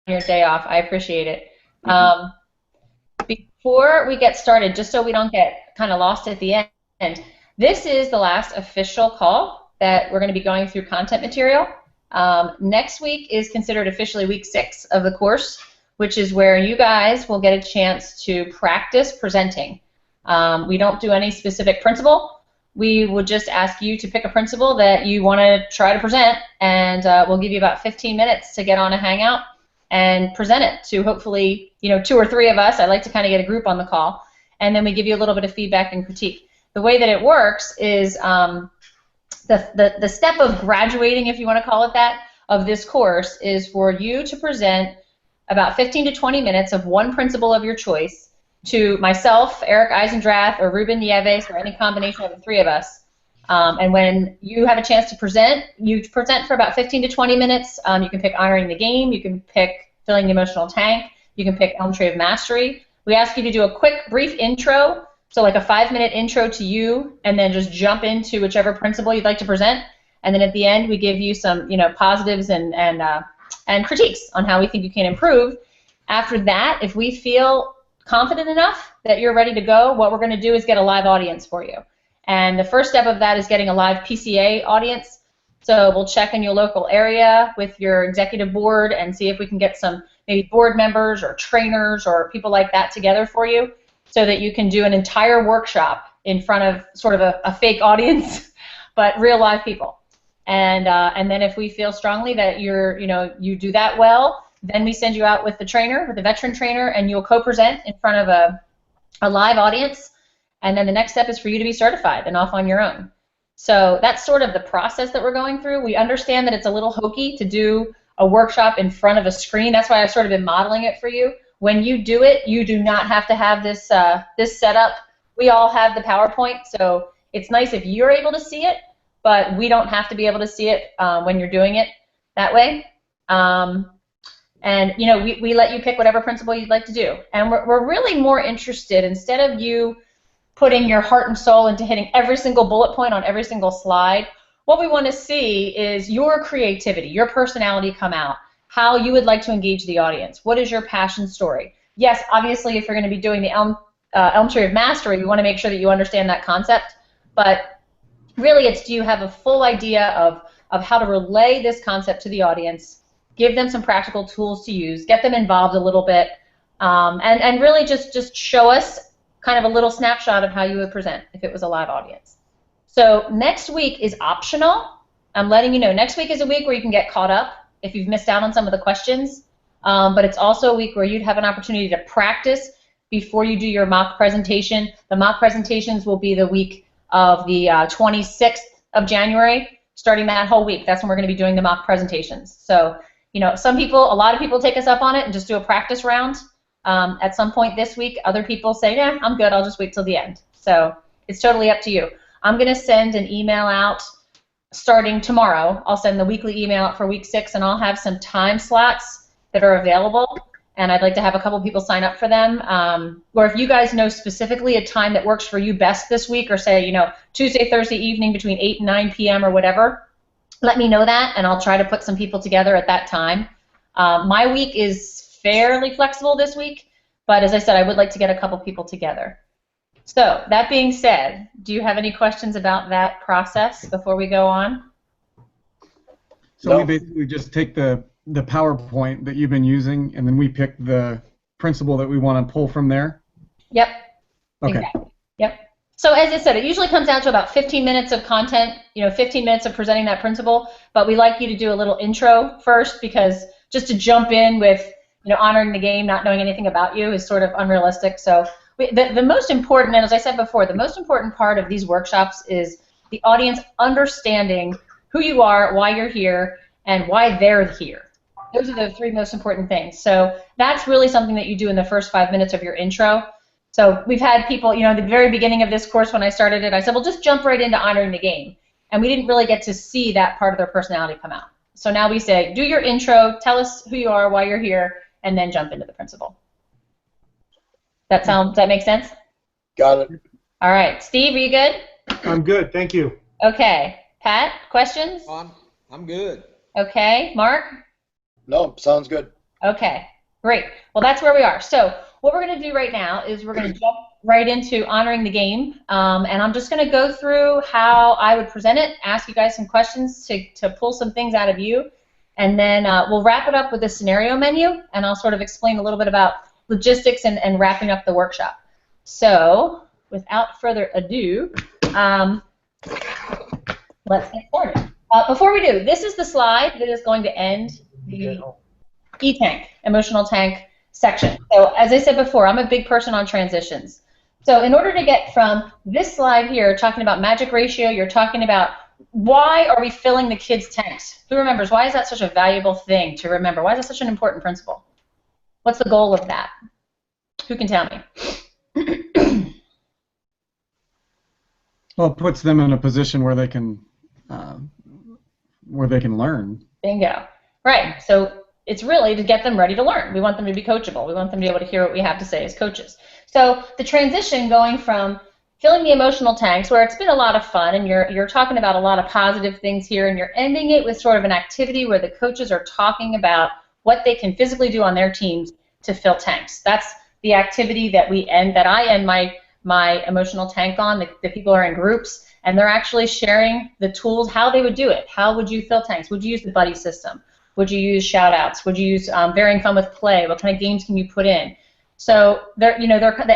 your day off. I appreciate it. Before we get started, just so we don't get kind of lost at the end, this is the last official call that we're going to be going through content material. Next week is considered officially week 6 of the course, which is where you guys will get a chance to practice presenting. We don't do any specific principle. We would just ask you to pick a principle that you want to try to present, and we'll give you about 15 minutes to get on a Hangout and present it to hopefully 2 or 3 of us. I like to kind of get a group on the call, and then we give you a little bit of feedback and critique. The way that it works is the step of graduating, if you want to call it that, of this course is for you to present about 15 to 20 minutes of one principle of your choice to myself, Eric Eisendrath, or Ruben Nieves, or any combination of the 3 of us. And when you have a chance to present, you present for about 15 to 20 minutes. You can pick Honoring the Game, you can pick Filling the Emotional Tank, you can pick Elm Tree of Mastery. We ask you to do a quick, brief intro, so like a 5-minute intro to you, and then just jump into whichever principle you'd like to present. And then at the end, we give you some positives and critiques on how we think you can improve. After that, if we feel confident enough that you're ready to go, what we're going to do is get a live audience for you. And the first step of that is getting a live PCA audience. So we'll check in your local area with your executive board and see if we can get some maybe board members or trainers or people like that together for you so that you can do an entire workshop in front of sort of a fake audience, but real live people. And then if we feel strongly that you do that well, then we send you out with the trainer, with the veteran trainer, and you'll co-present in front of a live audience. And then the next step is for you to be certified and off on your own. So that's sort of the process that we're going through. We understand that it's a little hokey to do a workshop in front of a screen. That's why I've sort of been modeling it for you. When you do it, you do not have to have this setup. We all have the PowerPoint, so it's nice if you're able to see it, but we don't have to be able to see it when you're doing it that way. And we let you pick whatever principle you'd like to do. And we're really more interested, instead of you putting your heart and soul into hitting every single bullet point on every single slide, what we want to see is your creativity, your personality come out, how you would like to engage the audience. What is your passion story? Yes, obviously, if you're going to be doing the Elm Tree of Mastery, we want to make sure that you understand that concept. But really, it's, do you have a full idea of how to relay this concept to the audience, give them some practical tools to use, get them involved a little bit, and really just show us kind of a little snapshot of how you would present if it was a live audience. So next week is optional. I'm letting you know, next week is a week where you can get caught up if you've missed out on some of the questions, but it's also a week where you'd have an opportunity to practice before you do your mock presentation. The mock presentations will be the week of the 26th of January, starting that whole week. That's when we're going to be doing the mock presentations. So, a lot of people take us up on it and just do a practice round at some point this week. Other people say, yeah, I'm good, I'll just wait till the end. So it's totally up to you. I'm going to send an email out starting tomorrow. I'll send the weekly email out for week 6, and I'll have some time slots that are available, and I'd like to have a couple people sign up for them. Or if you guys know specifically a time that works for you best this week, or say, Tuesday, Thursday evening between 8 and 9 p.m. or whatever, let me know that, and I'll try to put some people together at that time. My week is fairly flexible this week, but as I said, I would like to get a couple people together. So that being said, do you have any questions about that process before we go on? So no. We basically just take the PowerPoint that you've been using, and then we pick the principle that we want to pull from there? Yep. Okay. Exactly. Yep. So as I said, it usually comes down to about 15 minutes of content, 15 minutes of presenting that principle, but we like you to do a little intro first, because just to jump in with, honoring the game, not knowing anything about you is sort of unrealistic. So the most important, and as I said before, the most important part of these workshops is the audience understanding who you are, why you're here, and why they're here. Those are the 3 most important things. So that's really something that you do in the first 5 minutes of your intro. So we've had people, at the very beginning of this course when I started it, I said, well, just jump right into honoring the game. And we didn't really get to see that part of their personality come out. So now we say, do your intro, tell us who you are, why you're here, and then jump into the principle. Does that make sense? Got it. All right. Steve, are you good? I'm good, thank you. Okay. Pat, questions? I'm good. Okay. Mark? No, sounds good. Okay, great. Well, that's where we are. So what we're going to do right now is we're going to jump right into honoring the game, and I'm just going to go through how I would present it, ask you guys some questions to pull some things out of you, and then we'll wrap it up with a scenario menu, and I'll sort of explain a little bit about logistics and wrapping up the workshop. So without further ado, let's get started. Before we do, this is the slide that is going to end the E-Tank, emotional tank section. So as I said before, I'm a big person on transitions. So in order to get from this slide here, talking about magic ratio, you're talking about why are we filling the kids' tanks? Who remembers? Why is that such a valuable thing to remember? Why is that such an important principle? What's the goal of that? Who can tell me? Well, it puts them in a position where they can learn. Bingo. Right. So it's really to get them ready to learn. We want them to be coachable. We want them to be able to hear what we have to say as coaches. So the transition going from filling the emotional tanks, where it's been a lot of fun, and you're talking about a lot of positive things here, and you're ending it with sort of an activity where the coaches are talking about what they can physically do on their teams to fill tanks. That's the activity that I end my emotional tank on. The people are in groups, and they're actually sharing the tools, how they would do it. How would you fill tanks? Would you use the buddy system? Would you use shout-outs? Would you use varying fun with play? What kind of games can you put in? So the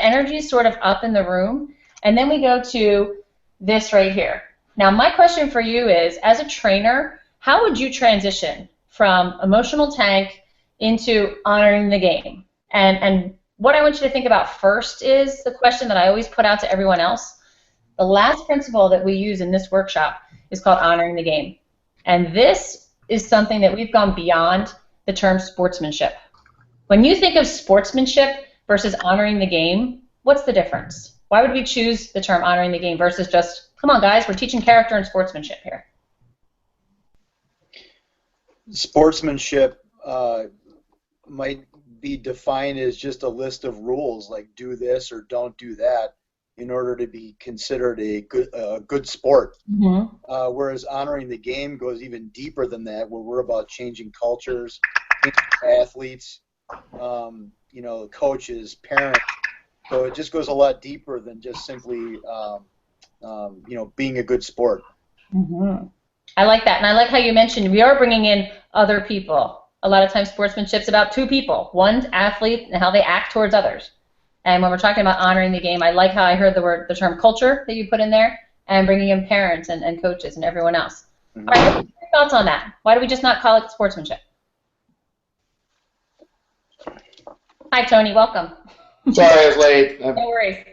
energy is sort of up in the room, and then we go to this right here. Now, my question for you is, as a trainer, how would you transition from emotional tank into honoring the game? And what I want you to think about first is the question that I always put out to everyone else. The last principle that we use in this workshop is called honoring the game. And this is something that we've gone beyond the term sportsmanship. When you think of sportsmanship versus honoring the game, what's the difference? Why would we choose the term honoring the game versus just, come on guys, we're teaching character and sportsmanship here? Sportsmanship might be defined as just a list of rules, like do this or don't do that, in order to be considered a good sport. Mm-hmm. Whereas honoring the game goes even deeper than that, where we're about changing cultures, athletes, coaches, parents. So it just goes a lot deeper than just simply, being a good sport. Mm-hmm. I like that, and I like how you mentioned we are bringing in other people. A lot of times sportsmanship's about two people. One's athlete and how they act towards others. And when we're talking about honoring the game, I like how I heard the term culture that you put in there, and bringing in parents and coaches and everyone else. Mm-hmm. All right, what are your thoughts on that? Why do we just not call it sportsmanship? Hi, Tony. Welcome. Sorry, I was late. No worries.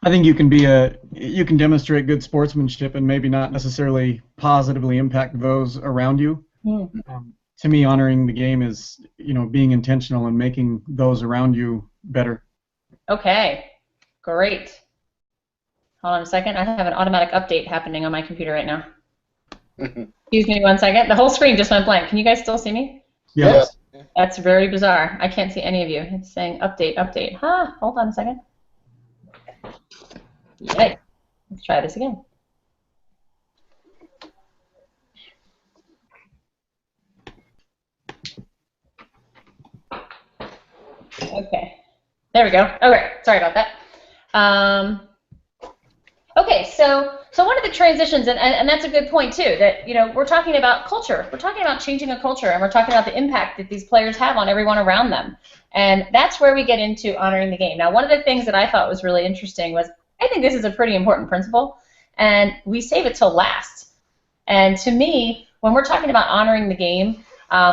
I think you can demonstrate good sportsmanship and maybe not necessarily positively impact those around you. Mm-hmm. To me, honoring the game is, being intentional and making those around you better. Okay, great. Hold on a second. I have an automatic update happening on my computer right now. Excuse me 1 second. The whole screen just went blank. Can you guys still see me? Yes. Yeah. That's very bizarre. I can't see any of you. It's saying update, update. Hold on a second. Yikes. Let's try this again. Okay. There we go. Okay. Sorry about that. Okay, so one of the transitions, and that's a good point too, that we're talking about culture. We're talking about changing a culture, and we're talking about the impact that these players have on everyone around them. And that's where we get into honoring the game. Now, one of the things that I thought was really interesting was, I think this is a pretty important principle, and we save it till last. And to me, when we're talking about honoring the game,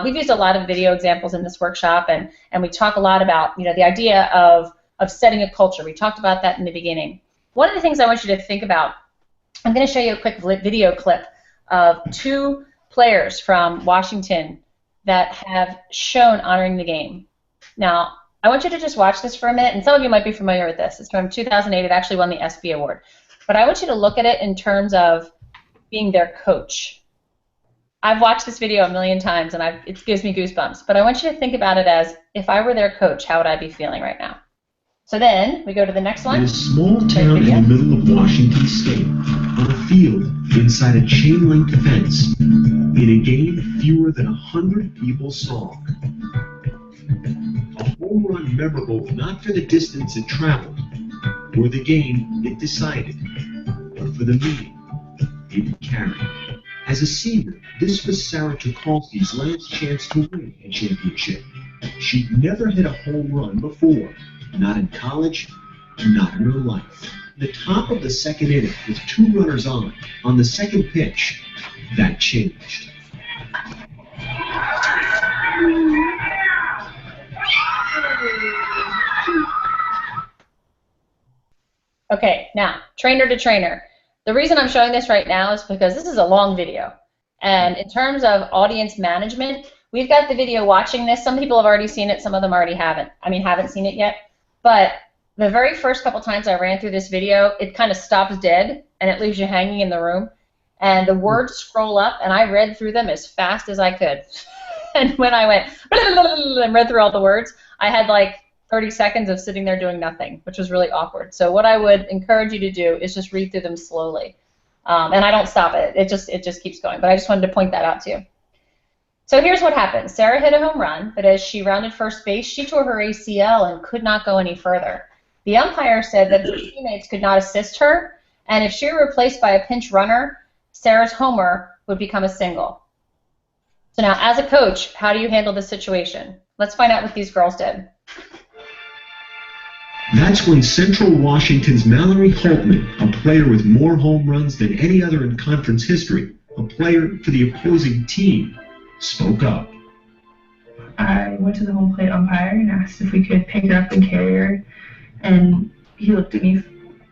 we've used a lot of video examples in this workshop, and we talk a lot about the idea of setting a culture. We talked about that in the beginning. One of the things I want you to think about, I'm going to show you a quick video clip of two players from Washington that have shown honoring the game. Now, I want you to just watch this for a minute, and some of you might be familiar with this. It's from 2008. It actually won the ESPY Award. But I want you to look at it in terms of being their coach. I've watched this video a million times, and it gives me goosebumps. But I want you to think about it as, if I were their coach, how would I be feeling right now? So then, we go to the next one. In a small town in the middle of Washington State, on a field inside a chain-link fence, in a game fewer than 100 people saw. A home run memorable not for the distance it traveled, or the game it decided, but for the meaning it carried. As a senior, this was Sarah Tucholsky's last chance to win a championship. She'd never hit a home run before, not in college, not in her life. The top of the second inning with 2 runners on the second pitch, that changed. Okay, now, trainer to trainer. The reason I'm showing this right now is because this is a long video. And in terms of audience management, we've got the video watching this. Some people have already seen it, some of them already haven't seen it yet. But the very first couple times I ran through this video, it kind of stops dead, and it leaves you hanging in the room. And the words scroll up, and I read through them as fast as I could. And when I went and read through all the words, I had like 30 seconds of sitting there doing nothing, which was really awkward. So what I would encourage you to do is just read through them slowly. And I don't stop it. It just keeps going. But I just wanted to point that out to you. So here's what happened. Sarah hit a home run, but as she rounded first base, she tore her ACL and could not go any further. The umpire said that her teammates could not assist her, and if she were replaced by a pinch runner, Sarah's homer would become a single. So now, as a coach, how do you handle this situation? Let's find out what these girls did. That's when Central Washington's Mallory Holtman, a player with more home runs than any other in conference history, a player for the opposing team, spoke up. I went to the home plate umpire and asked if we could pick her up and carry her, and he looked at me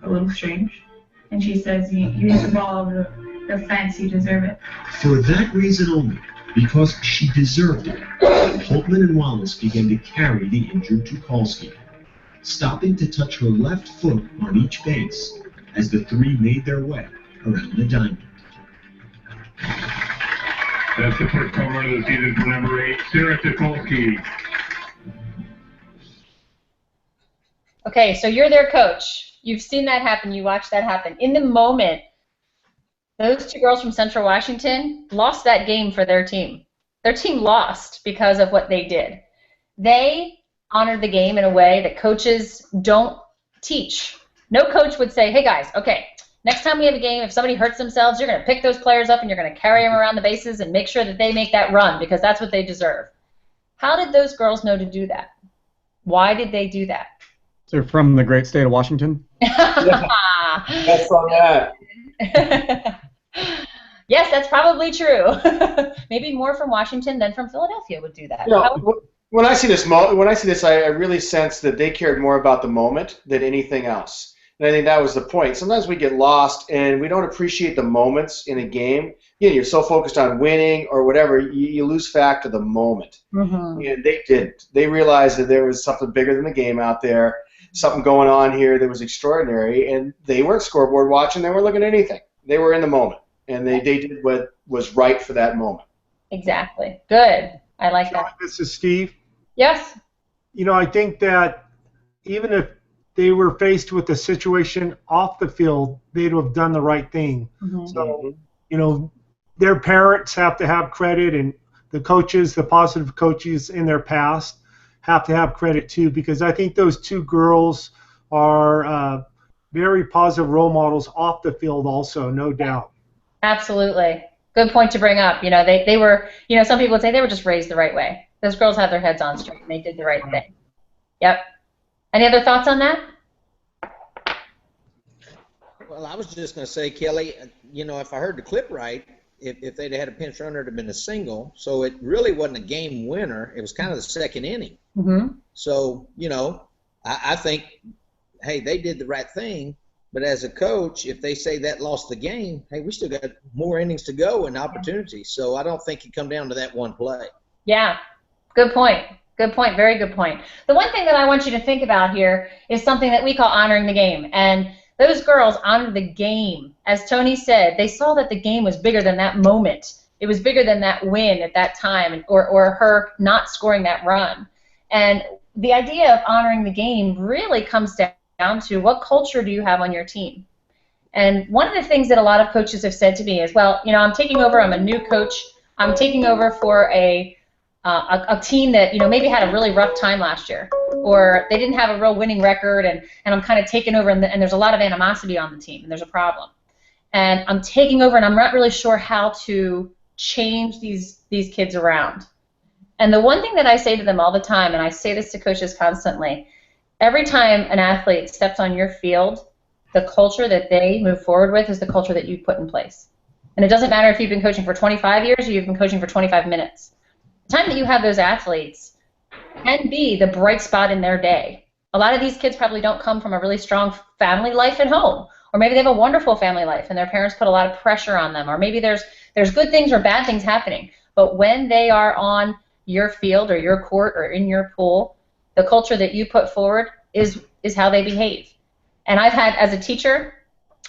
a little strange. And she says, you hit the ball over the fence, you deserve it. For that reason only, because she deserved it, Holtman and Wallace began to carry the injured Tucholsky, stopping to touch her left foot on each base as the three made their way around the diamond. That's the first home run of the season for number 8, Sarah Tucholsky. Okay, so you're their coach. You've seen that happen. You watched that happen. In the moment, those 2 girls from Central Washington lost that game for their team. Their team lost because of what they did. They honored the game in a way that coaches don't teach. No coach would say, hey guys, okay, next time we have a game, if somebody hurts themselves, you're going to pick those players up and you're going to carry them around the bases and make sure that they make that run because that's what they deserve. How did those girls know to do that? Why did they do that? They're from the great state of Washington. That's from that. Yes, that's probably true. Maybe more from Washington than from Philadelphia would do that. You know, when I see this, I really sense that they cared more about the moment than anything else. And I think that was the point. Sometimes we get lost and we don't appreciate the moments in a game. You know, you're so focused on winning or whatever, you lose fact of the moment. Mm-hmm. And they didn't. They realized that there was something bigger than the game out there, something going on here that was extraordinary, and they weren't scoreboard watching. They weren't looking at anything. They were in the moment, and they did what was right for that moment. Exactly. Good. I like that. This is Steve. Yes. You know, I think that even if they were faced with a situation off the field, they'd have done the right thing. Mm-hmm. So, you know, their parents have to have credit, and the coaches, the positive coaches in their past, have to have credit too, because I think those 2 girls are very positive role models off the field also, no doubt. Absolutely. Good point to bring up. You know, they were, you know, some people would say they were just raised the right way. Those girls had their heads on straight and they did the right thing. Yep. Any other thoughts on that? Well, I was just going to say, Kelly, you know, if I heard the clip right, if they'd had a pinch runner, it would have been a single. So it really wasn't a game winner. It was kind of the second inning. Mm-hmm. So, you know, I think, hey, they did the right thing. But as a coach, if they say that lost the game, hey, we still got more innings to go and opportunities. So I don't think you come down to that one play. Yeah, good point. Good point. Very good point. The one thing that I want you to think about here is something that we call honoring the game. And those girls honored the game. As Tony said, they saw that the game was bigger than that moment. It was bigger than that win at that time or her not scoring that run. And the idea of honoring the game really comes down to what culture do you have on your team. And one of the things that a lot of coaches have said to me is, well, you know, I'm taking over, I'm a new coach, I'm taking over for a team that maybe had a really rough time last year, or they didn't have a real winning record, and I'm kind of taking over, and there's a lot of animosity on the team, and there's a problem, and I'm taking over, and I'm not really sure how to change these kids around. And the one thing that I say to them all the time, and I say this to coaches constantly, every time an athlete steps on your field, the culture that they move forward with is the culture that you put in place. And it doesn't matter if you've been coaching for 25 years or you've been coaching for 25 minutes. The time that you have those athletes can be the bright spot in their day. A lot of these kids probably don't come from a really strong family life at home, or maybe they have a wonderful family life and their parents put a lot of pressure on them, or maybe there's good things or bad things happening. But when they are on your field or your court or in your pool, the culture that you put forward is how they behave. And I've had, as a teacher,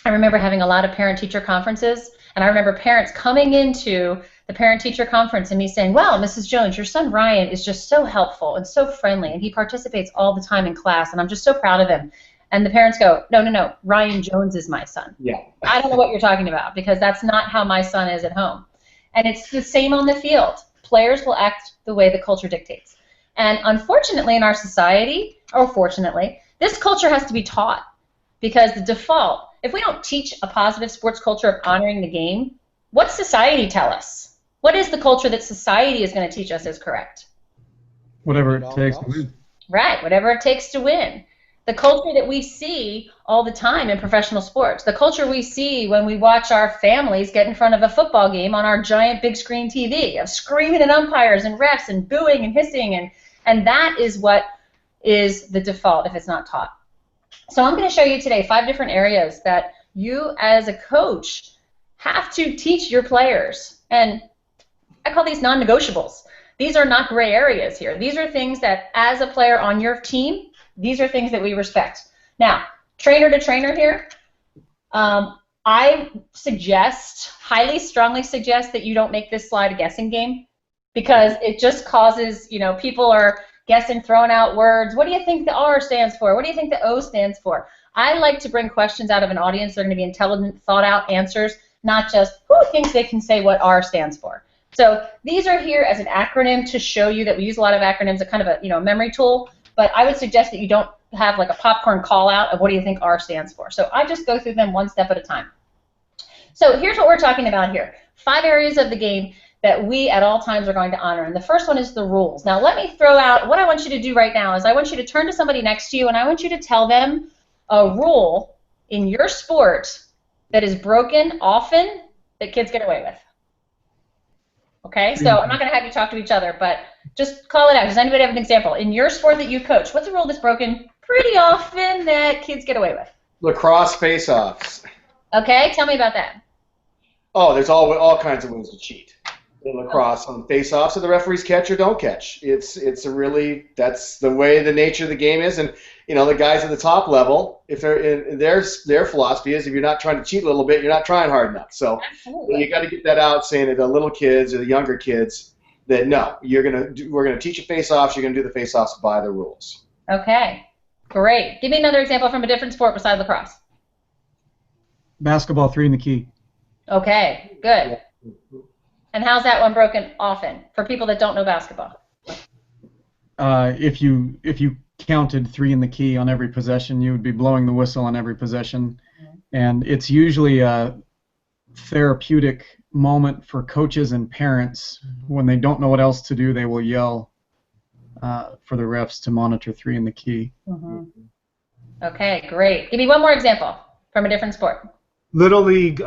I remember having a lot of parent-teacher conferences, and I remember parents coming into the parent-teacher conference and me saying, "Wow, Mrs. Jones, your son Ryan is just so helpful and so friendly, and he participates all the time in class, and I'm just so proud of him." And the parents go, no, Ryan Jones is my son. Yeah. I don't know what you're talking about, because that's not how my son is at home. And it's the same on the field. Players will act the way the culture dictates. And unfortunately in our society, or fortunately, this culture has to be taught, because the default, if we don't teach a positive sports culture of honoring the game, what's society tell us? What is the culture that society is going to teach us is correct? Whatever it takes to win. Right, whatever it takes to win. The culture that we see all the time in professional sports, the culture we see when we watch our families get in front of a football game on our giant big screen TV, of screaming at umpires and refs and booing and hissing, and that is what is the default if it's not taught. So I'm going to show you today 5 different areas that you as a coach have to teach your players. And I call these non-negotiables. These are not gray areas here. These are things that, as a player on your team, these are things that we respect. Now, trainer to trainer here, I suggest, highly strongly suggest, that you don't make this slide a guessing game, because it just causes, people are guessing, throwing out words. What do you think the R stands for? What do you think the O stands for? I like to bring questions out of an audience that are going to be intelligent, thought-out answers, not just who thinks they can say what R stands for. So these are here as an acronym to show you that we use a lot of acronyms, a kind of a memory tool, but I would suggest that you don't have like a popcorn call-out of what do you think R stands for. So I just go through them one step at a time. So here's what we're talking about here. 5 areas of the game that we at all times are going to honor. And the first one is the rules. Now let me throw out, what I want you to do right now is I want you to turn to somebody next to you and I want you to tell them a rule in your sport that is broken often that kids get away with. Okay, so I'm not going to have you talk to each other, but just call it out. Does anybody have an example? In your sport that you coach, what's a rule that's broken pretty often that kids get away with? Lacrosse face-offs. Okay, tell me about that. Oh, there's all kinds of ways to cheat in lacrosse on face-offs, so the referees catch or don't catch. It's a really, that's the way the nature of the game is, and the guys at the top level, if they're in their philosophy is if you're not trying to cheat a little bit, you're not trying hard enough. So you got to get that out, saying to the little kids or the younger kids that no, we're gonna teach you face-offs. You're gonna do the face-offs by the rules. Okay, great. Give me another example from a different sport besides lacrosse. Basketball 3 in the key. Okay, good. And how's that one broken often for people that don't know basketball? If you counted 3 in the key on every possession, you would be blowing the whistle on every possession. And it's usually a therapeutic moment for coaches and parents. When they don't know what else to do, they will yell for the refs to monitor 3 in the key. Okay, great. Give me one more example from a different sport. Little League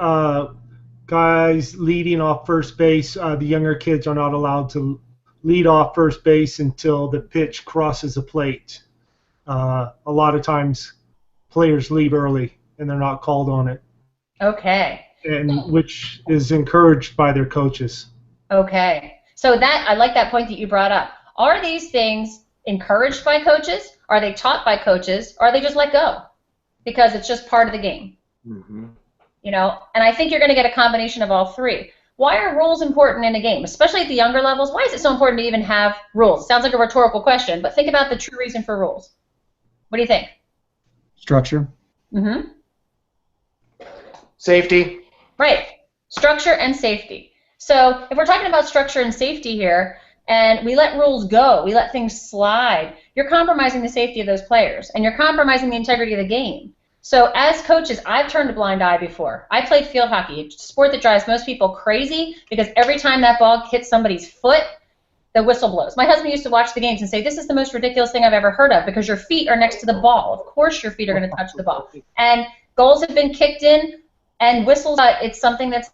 guys leading off first base, the younger kids are not allowed to lead off first base until the pitch crosses the plate. A lot of times players leave early and they're not called on it. Okay. And which is encouraged by their coaches. Okay. So that, I like that point that you brought up. Are these things encouraged by coaches? Are they taught by coaches? Or are they just let go? Because it's just part of the game. And I think you're going to get a combination of all 3. Why are rules important in a game, especially at the younger levels? Why is it so important to even have rules? Sounds like a rhetorical question, but think about the true reason for rules. What do you think? Structure. Safety. Right. Structure and safety. So if we're talking about structure and safety here, and we let rules go, we let things slide, you're compromising the safety of those players, and you're compromising the integrity of the game. So as coaches, I've turned a blind eye before. I played field hockey, a sport that drives most people crazy because every time that ball hits somebody's foot, the whistle blows. My husband used to watch the games and say, this is the most ridiculous thing I've ever heard of because your feet are next to the ball. Of course your feet are going to touch the ball. And goals have been kicked in, and whistles, it's something that's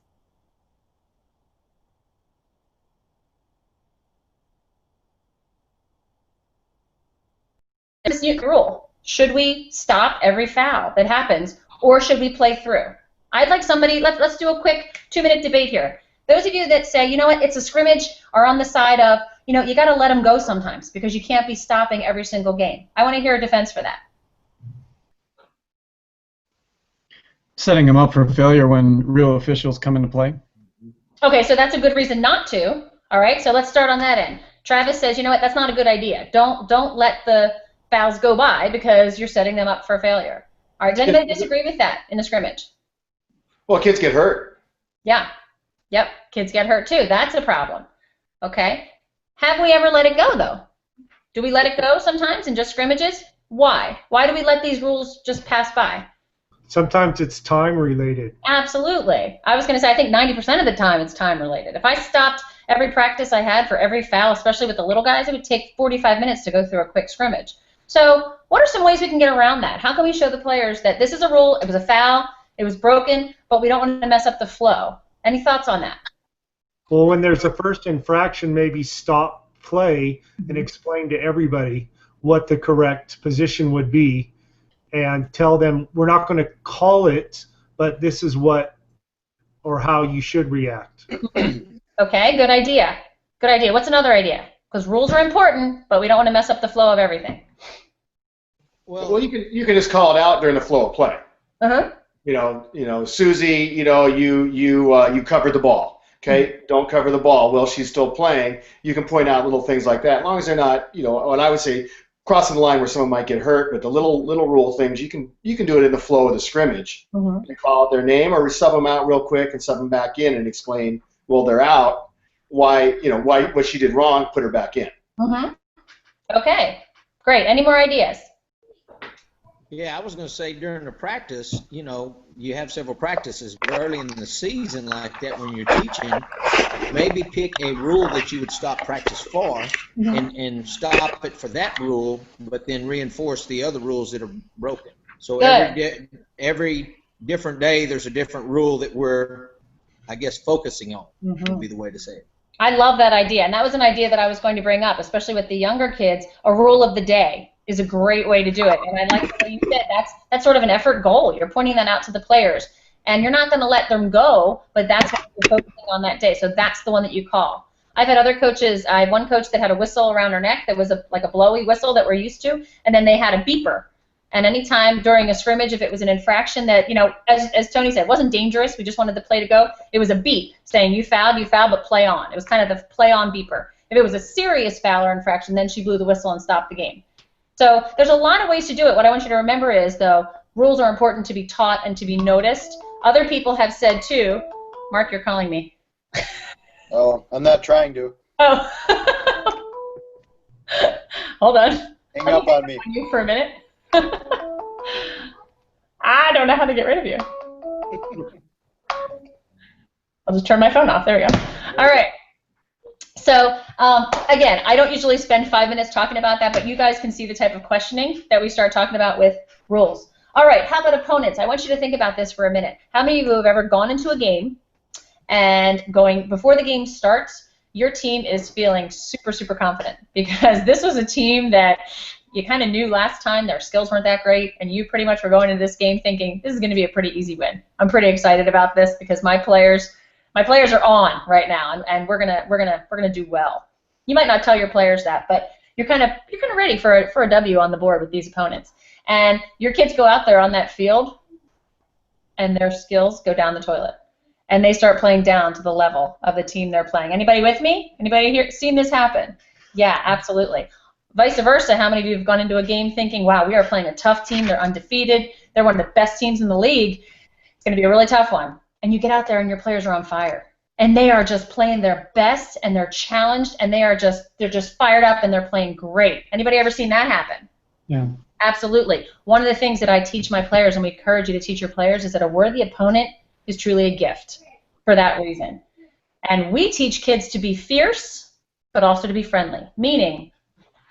this new rule. Should we stop every foul that happens, or should we play through? I'd like somebody, let's do a quick 2-minute debate here. Those of you that say, you know what, it's a scrimmage, are on the side of, you know, you got to let them go sometimes because you can't be stopping every single game. I want to hear a defense for that. Setting them up for failure when real officials come into play. Okay, so that's a good reason not to. All right, so let's start on that end. Travis says, you know what, that's not a good idea. Don't let the fouls go by because you're setting them up for failure. All right, does anybody disagree with that in the scrimmage? Well, kids get hurt. Yeah. Yep, kids get hurt too. That's a problem. Okay. Have we ever let it go, though? Do we let it go sometimes in just scrimmages? Why? Why do we let these rules just pass by? Sometimes it's time related. Absolutely. I was going to say, I think 90% of the time it's time related. If I stopped every practice I had for every foul, especially with the little guys, it would take 45 minutes to go through a quick scrimmage. So what are some ways we can get around that? How can we show the players that this is a rule, it was a foul, it was broken, but we don't want to mess up the flow? Any thoughts on that? Well, when there's a first infraction, maybe stop play and explain to everybody what the correct position would be and tell them we're not going to call it, but this is what or how you should react. Okay, good idea. Good idea. What's another idea? Because rules are important, but we don't want to mess up the flow of everything. Well, you can just call it out during the flow of play. Uh-huh. You know, Susie, you covered the ball. Okay, don't cover the ball. Well, she's still playing. You can point out little things like that, as long as they're not, what I would say, crossing the line where someone might get hurt. But the little rule things, you can do it in the flow of the scrimmage. Mm-hmm. And call out their name, or sub them out real quick and sub them back in and explain, well, they're out. Why what she did wrong? Put her back in. Mm-hmm. Okay, great. Any more ideas? Yeah, I was going to say during the practice, you have several practices, but early in the season like that when you're teaching, maybe pick a rule that you would stop practice for and stop it for that rule, but then reinforce the other rules that are broken. So every different day there's a different rule that we're, I guess, focusing on would be the way to say it. I love that idea, and that was an idea that I was going to bring up, especially with the younger kids. A rule of the day is a great way to do it, and I like what you said. That's sort of an effort goal. You're pointing that out to the players, and you're not going to let them go, but that's what you're focusing on that day, so that's the one that you call. I've had other coaches. I had one coach that had a whistle around her neck that was like a blowy whistle that we're used to, and then they had a beeper. And anytime during a scrimmage, if it was an infraction that, as Tony said, wasn't dangerous, we just wanted the play to go, it was a beep saying, you fouled, but play on. It was kind of the play on beeper. If it was a serious foul or infraction, then she blew the whistle and stopped the game. So there's a lot of ways to do it. What I want you to remember is, though, rules are important to be taught and to be noticed. Other people have said, too, Mark, you're calling me. Oh, I'm not trying to. Oh. Hold on. Hang up on me. You for a minute. I don't know how to get rid of you. I'll just turn my phone off. There we go. All right. So, again, I don't usually spend 5 minutes talking about that, but you guys can see the type of questioning that we start talking about with rules. All right, how about opponents? I want you to think about this for a minute. How many of you have ever gone into a game and before the game starts, your team is feeling super, super confident because this was a team that you kind of knew last time their skills weren't that great, and you pretty much were going into this game thinking this is going to be a pretty easy win. I'm pretty excited about this because my players are on right now, and we're gonna do well. You might not tell your players that, but you're kind of ready for a W on the board with these opponents. And your kids go out there on that field, and their skills go down the toilet, and they start playing down to the level of the team they're playing. Anybody with me? Anybody here seen this happen? Yeah, absolutely. Vice versa, how many of you have gone into a game thinking, wow, we are playing a tough team, they're undefeated, they're one of the best teams in the league, it's going to be a really tough one. And you get out there and your players are on fire. and they are just playing their best, and they're challenged, and they're just fired up, and they're playing great. Anybody ever seen that happen? Yeah. Absolutely. One of the things that I teach my players, and we encourage you to teach your players, is that a worthy opponent is truly a gift for that reason. And we teach kids to be fierce, but also to be friendly. Meaning,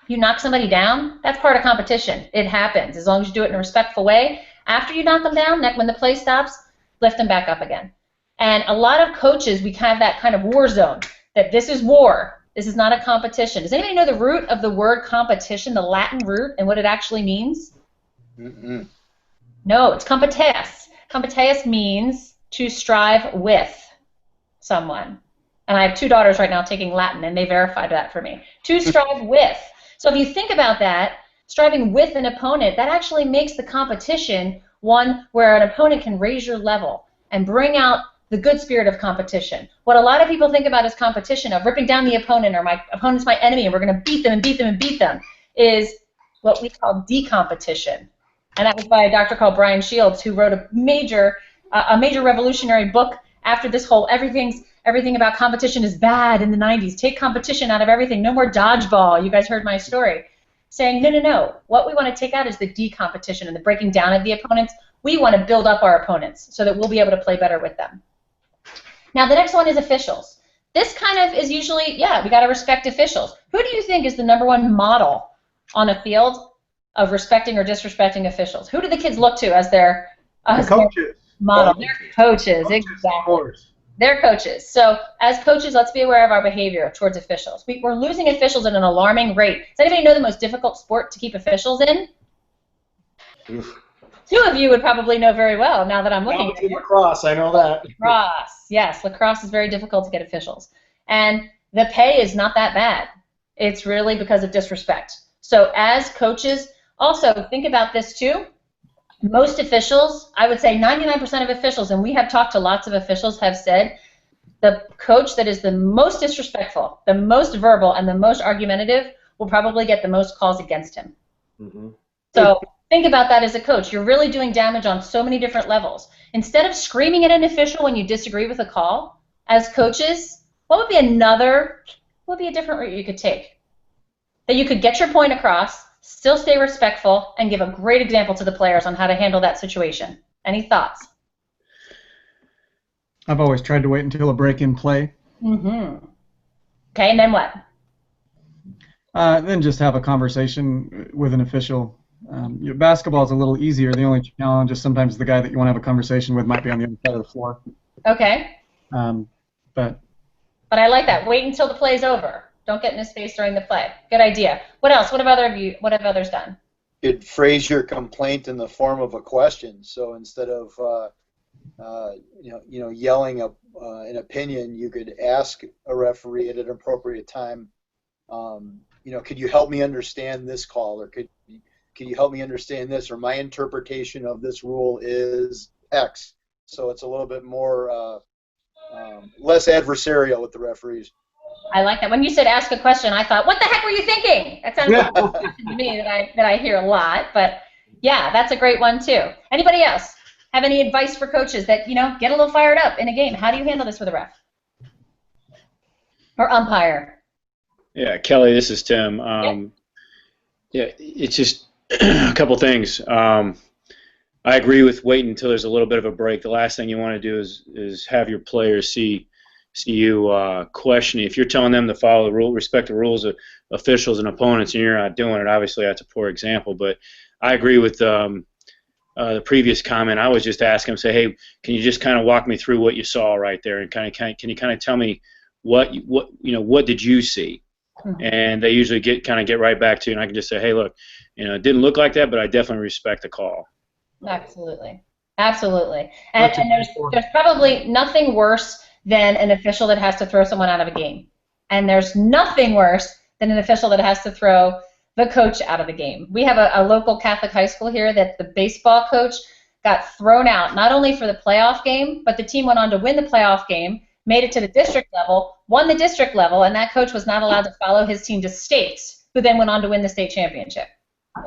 you knock somebody down, that's part of competition. It happens. As long as you do it in a respectful way, after you knock them down, when the play stops, lift them back up again. And a lot of coaches, we have that kind of war zone, that this is war. This is not a competition. Does anybody know the root of the word competition, the Latin root, and what it actually means? Mm-mm. No, it's competes. Competes means to strive with someone. And I have 2 daughters right now taking Latin, and they verified that for me. To strive with. So if you think about that, striving with an opponent, that actually makes the competition one where an opponent can raise your level and bring out the good spirit of competition. What a lot of people think about as competition, of ripping down the opponent, or my opponent's my enemy and we're going to beat them and beat them and beat them, is what we call decompetition. And that was by a doctor called Brian Shields, who wrote a major revolutionary book after this whole everything about competition is bad in the 90s. Take competition out of everything. No more dodgeball. You guys heard my story. Saying, no. What we want to take out is the decompetition and the breaking down of the opponents. We want to build up our opponents so that we'll be able to play better with them. Now, the next one is officials. This kind of is usually, we got to respect officials. Who do you think is the #1 model on a field of respecting or disrespecting officials? Who do the kids look to as their coaches? Model? Their coaches, exactly. They're coaches. So as coaches, let's be aware of our behavior towards officials. We're losing officials at an alarming rate. Does anybody know the most difficult sport to keep officials in? Oof. 2 of you would probably know very well now that I'm looking at you. Lacrosse, I know that. Lacrosse, yes. Lacrosse is very difficult to get officials. And the pay is not that bad. It's really because of disrespect. So as coaches, also think about this too. Most officials, I would say 99% of officials, and we have talked to lots of officials, have said the coach that is the most disrespectful, the most verbal, and the most argumentative will probably get the most calls against him. Mm-hmm. So think about that as a coach. You're really doing damage on so many different levels. Instead of screaming at an official when you disagree with a call, as coaches, what would be a different route you could take? That you could get your point across, still stay respectful, and give a great example to the players on how to handle that situation. Any thoughts? I've always tried to wait until a break in play. Mm-hmm. Okay, and then what? Then just have a conversation with an official. Basketball is a little easier. The only challenge is sometimes the guy that you want to have a conversation with might be on the other side of the floor. Okay. But I like that. Wait until the play's over. Don't get in his face during the play. Good idea. What else? What have others done? You'd phrase your complaint in the form of a question. So instead of yelling an opinion, you could ask a referee at an appropriate time. Could you help me understand this call, or could you help me understand this, or my interpretation of this rule is X. So it's a little bit more less adversarial with the referees. I like that. When you said ask a question, I thought, what the heck were you thinking? That sounds like a question to me that I hear a lot. But yeah, that's a great one too. Anybody else have any advice for coaches that get a little fired up in a game? How do you handle this with a ref or umpire? Yeah, Kelly, this is Tim. Yeah, it's just a couple things. I agree with waiting until there's a little bit of a break. The last thing you want to do is have your players see you questioning. If you're telling them to follow the rule, respect the rules of officials and opponents, and you're not doing it, obviously that's a poor example. But I agree with the previous comment. I was just asking him, say, hey, can you just kind of walk me through what you saw right there, and can you kind of tell me what did you see? And they usually get right back to you, and I can just say, hey, look, it didn't look like that, but I definitely respect the call. Absolutely. And there's probably nothing worse than an official that has to throw someone out of a game. And there's nothing worse than an official that has to throw the coach out of the game. We have a local Catholic high school here that the baseball coach got thrown out, not only for the playoff game, but the team went on to win the playoff game, made it to the district level, won the district level, and that coach was not allowed to follow his team to state, who then went on to win the state championship.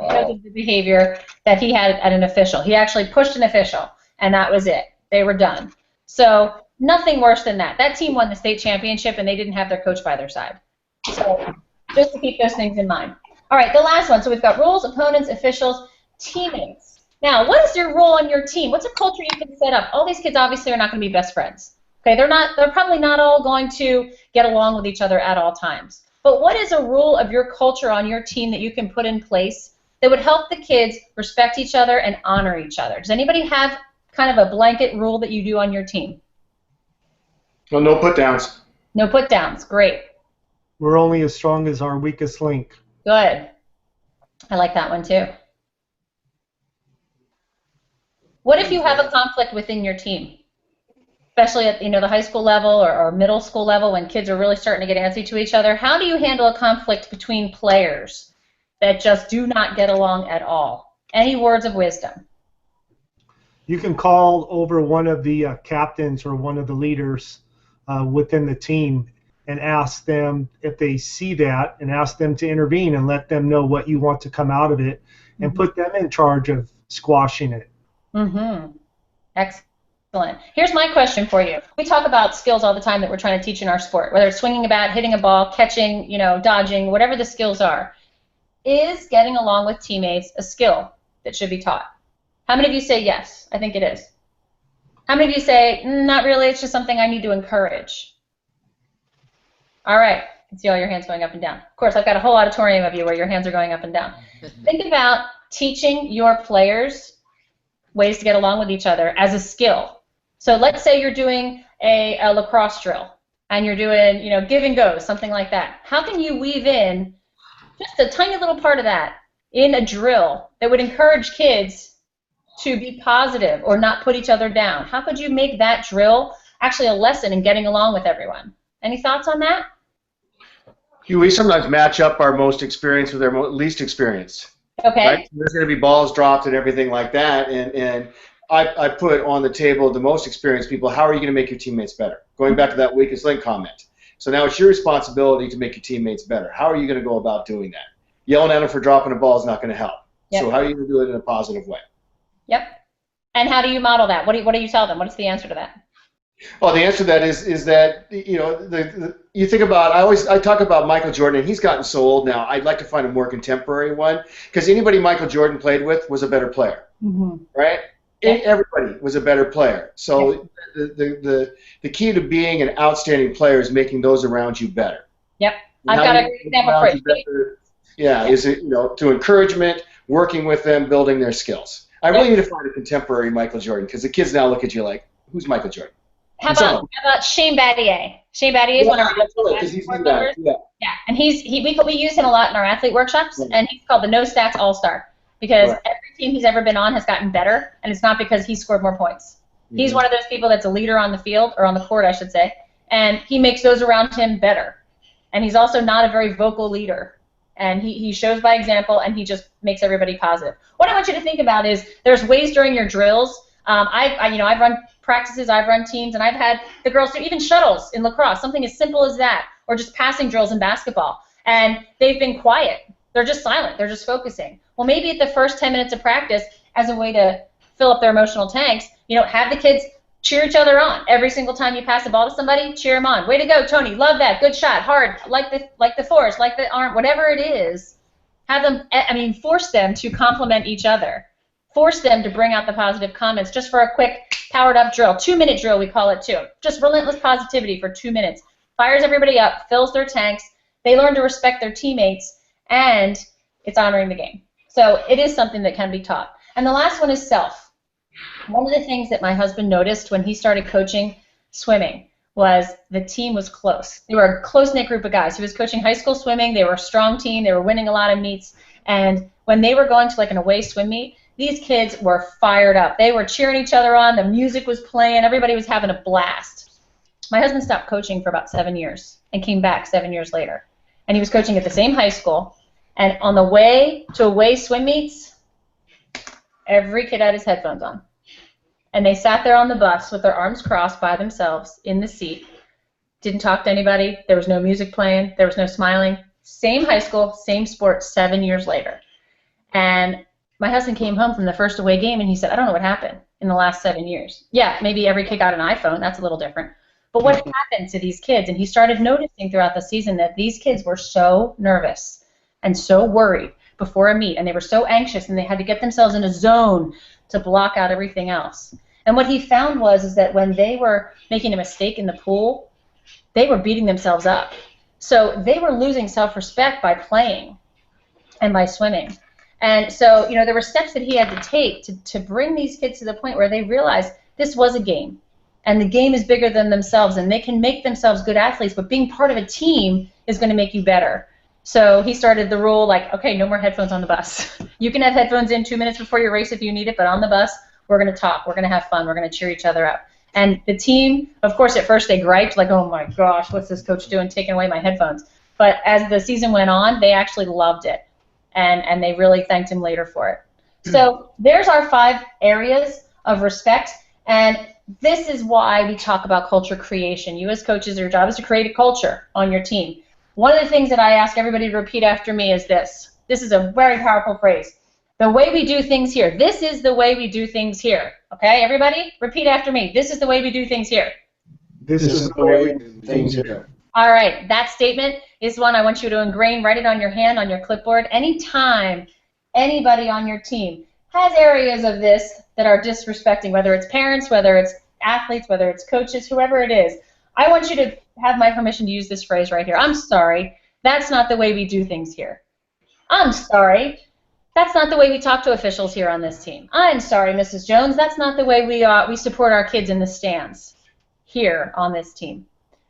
Because of the behavior that he had at an official. He actually pushed an official, and that was it. They were done. So Nothing worse than that. That team won the state championship, and they didn't have their coach by their side. So just to keep those things in mind. All right, the last one. So we've got rules, opponents, officials, teammates. Now, what is your role on your team? What's a culture you can set up? All these kids obviously are not going to be best friends. Okay, they're probably not all going to get along with each other at all times. But what is a rule of your culture on your team that you can put in place that would help the kids respect each other and honor each other? Does anybody have kind of a blanket rule that you do on your team? Well, no put downs. No put downs. Great. We're only as strong as our weakest link. Good. I like that one too. What if you have a conflict within your team? Especially at the high school level or middle school level when kids are really starting to get antsy to each other. How do you handle a conflict between players that just do not get along at all? Any words of wisdom? You can call over one of the captains or one of the leaders within the team and ask them if they see that and ask them to intervene and let them know what you want to come out of it and put them in charge of squashing it. Mm-hmm. Excellent. Here's my question for you. We talk about skills all the time that we're trying to teach in our sport, whether it's swinging a bat, hitting a ball, catching, dodging, whatever the skills are. Is getting along with teammates a skill that should be taught? How many of you say yes? I think it is. How many of you say, not really, it's just something I need to encourage? All right. I can see all your hands going up and down. Of course, I've got a whole auditorium of you where your hands are going up and down. Think about teaching your players ways to get along with each other as a skill. So let's say you're doing a lacrosse drill and you're doing, give and go, something like that. How can you weave in just a tiny little part of that in a drill that would encourage kids to be positive or not put each other down? How could you make that drill actually a lesson in getting along with everyone? Any thoughts on that? We sometimes match up our most experienced with our least experienced. Okay. Right? There's going to be balls dropped and everything like that, and I put on the table the most experienced people. How are you going to make your teammates better? Going back to that weakest link comment. So now it's your responsibility to make your teammates better. How are you going to go about doing that? Yelling at them for dropping a ball is not going to help. Yep. So how are you going to do it in a positive way? Yep. And how do you model that? What do you tell them? What is the answer to that? Well, the answer to that is that you think about I talk about Michael Jordan, and he's gotten so old now. I'd like to find a more contemporary one because anybody Michael Jordan played with was a better player, right? Yep. Everybody was a better player. So yep. the key to being an outstanding player is making those around you better. Yep, I've got a great example for you. Yeah, is it to encouragement, working with them, building their skills. I really need to find a contemporary Michael Jordan because the kids now look at you like, who's Michael Jordan? How about Shane Battier? Shane Battier is one of our sport members. Yeah, and we use him a lot in our athlete workshops, and he's called the No Stats All-Star because every team he's ever been on has gotten better, and it's not because he scored more points. He's one of those people that's a leader on the field, or on the court, I should say, and he makes those around him better. And he's also not a very vocal leader, and he shows by example, and he just makes everybody positive. What I want you to think about is there's ways during your drills. I've run practices, I've run teams, and I've had the girls do even shuttles in lacrosse, something as simple as that, or just passing drills in basketball. And they've been quiet. They're just silent. They're just focusing. Well, maybe at the first 10 minutes of practice, as a way to fill up their emotional tanks, have the kids cheer each other on. Every single time you pass the ball to somebody, cheer them on. Way to go, Tony. Love that. Good shot. Hard. Like the force, like the arm, whatever it is. Have them, force them to compliment each other. Force them to bring out the positive comments just for a quick powered-up drill. 2-minute drill, we call it, too. Just relentless positivity for 2 minutes. Fires everybody up, fills their tanks. They learn to respect their teammates, and it's honoring the game. So it is something that can be taught. And the last one is self. One of the things that my husband noticed when he started coaching swimming was the team was close. They were a close-knit group of guys. He was coaching high school swimming. They were a strong team. They were winning a lot of meets. And when they were going to an away swim meet, these kids were fired up. They were cheering each other on. The music was playing. Everybody was having a blast. My husband stopped coaching for about 7 years and came back 7 years later. And he was coaching at the same high school. And on the way to away swim meets, every kid had his headphones on. And they sat there on the bus with their arms crossed by themselves in the seat. Didn't talk to anybody. There was no music playing. There was no smiling. Same high school, same sport, 7 years later. And my husband came home from the first away game and he said, I don't know what happened in the last 7 years. Yeah, maybe every kid got an iPhone. That's a little different. But what happened to these kids? And he started noticing throughout the season that these kids were so nervous and so worried before a meet, and they were so anxious, and they had to get themselves in a zone to block out everything else. And what he found is that when they were making a mistake in the pool, they were beating themselves up. So they were losing self-respect by playing and by swimming. And so, there were steps that he had to take to bring these kids to the point where they realized this was a game. And the game is bigger than themselves, and they can make themselves good athletes, but being part of a team is going to make you better. So he started the rule like, okay, no more headphones on the bus. You can have headphones in 2 minutes before your race if you need it, but on the bus, we're going to talk. We're going to have fun. We're going to cheer each other up. And the team, of course, at first they griped, like, oh my gosh, what's this coach doing, taking away my headphones? But as the season went on, they actually loved it, and they really thanked him later for it. So there's our 5 areas of respect, and this is why we talk about culture creation. You as coaches, your job is to create a culture on your team. One of the things that I ask everybody to repeat after me is this. This is a very powerful phrase. The way we do things here. This is the way we do things here. Okay, everybody? Repeat after me. This is the way we do things here. This is the way we do things here. All right, that statement is one I want you to ingrain, write it on your hand, on your clipboard. Anytime anybody on your team has areas of this that are disrespecting, whether it's parents, whether it's athletes, whether it's coaches, whoever it is, I want you to have my permission to use this phrase right here. I'm sorry, that's not the way we do things here. I'm sorry, that's not the way we talk to officials here on this team. I'm sorry, Mrs. Jones, that's not the way we support our kids in the stands here on this team.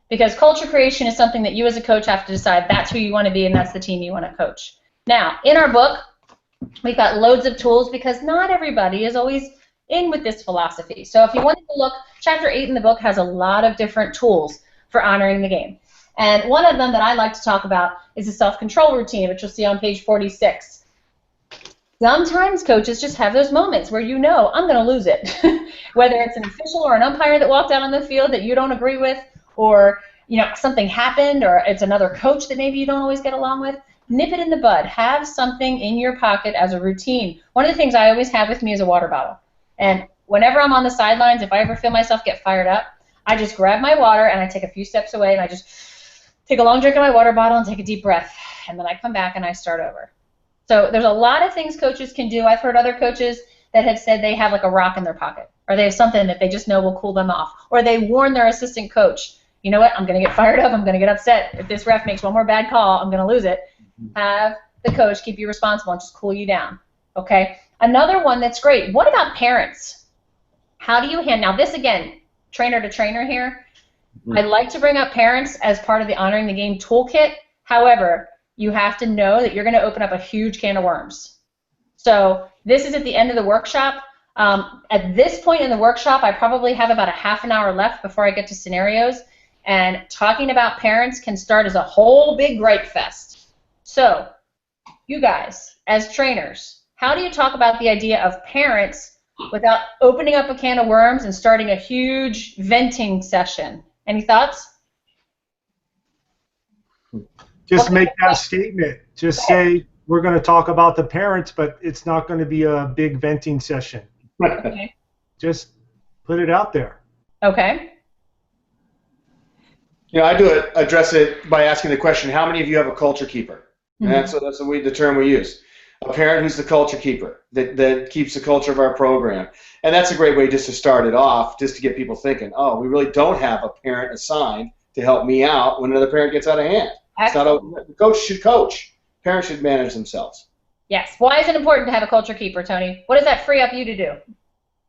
Because culture creation is something that you as a coach have to decide that's who you want to be and that's the team you want to coach. Now, in our book, we've got loads of tools because not everybody is always in with this philosophy. So if you wanted to look, Chapter 8 in the book has a lot of different tools for honoring the game. And one of them that I like to talk about is a self-control routine, which you'll see on page 46. Sometimes coaches just have those moments where I'm going to lose it. Whether it's an official or an umpire that walked out on the field that you don't agree with, or something happened, or it's another coach that maybe you don't always get along with, nip it in the bud. Have something in your pocket as a routine. One of the things I always have with me is a water bottle. And whenever I'm on the sidelines, if I ever feel myself get fired up, I just grab my water and I take a few steps away and I just take a long drink of my water bottle and take a deep breath. And then I come back and I start over. So there's a lot of things coaches can do. I've heard other coaches that have said they have like a rock in their pocket, or they have something that they just know will cool them off, or they warn their assistant coach, you know what, I'm going to get fired up, I'm going to get upset. If this ref makes one more bad call, I'm going to lose it. Have the coach keep you responsible and just cool you down. Okay? Another one that's great, what about parents? How do you handle, now this again, trainer to trainer here, I like to bring up parents as part of the Honoring the Game toolkit. However, you have to know that you're going to open up a huge can of worms. So this is at the end of the workshop. At this point in the workshop, I probably have about a half an hour left before I get to scenarios. And talking about parents can start as a whole big gripe fest. So you guys, as trainers, how do you talk about the idea of parents without opening up a can of worms and starting a huge venting session? Any thoughts? Just make that statement. Just say, we're going to talk about the parents, but it's not going to be a big venting session. Okay. Just put it out there. Okay. I address it by asking the question, how many of you have a culture keeper? And that's the term we use. A parent who's the culture keeper, that keeps the culture of our program. And that's a great way just to start it off, just to get people thinking, oh, we really don't have a parent assigned to help me out when another parent gets out of hand. The coach should coach. Parents should manage themselves. Yes. Why is it important to have a culture keeper, Tony? What does that free up you to do?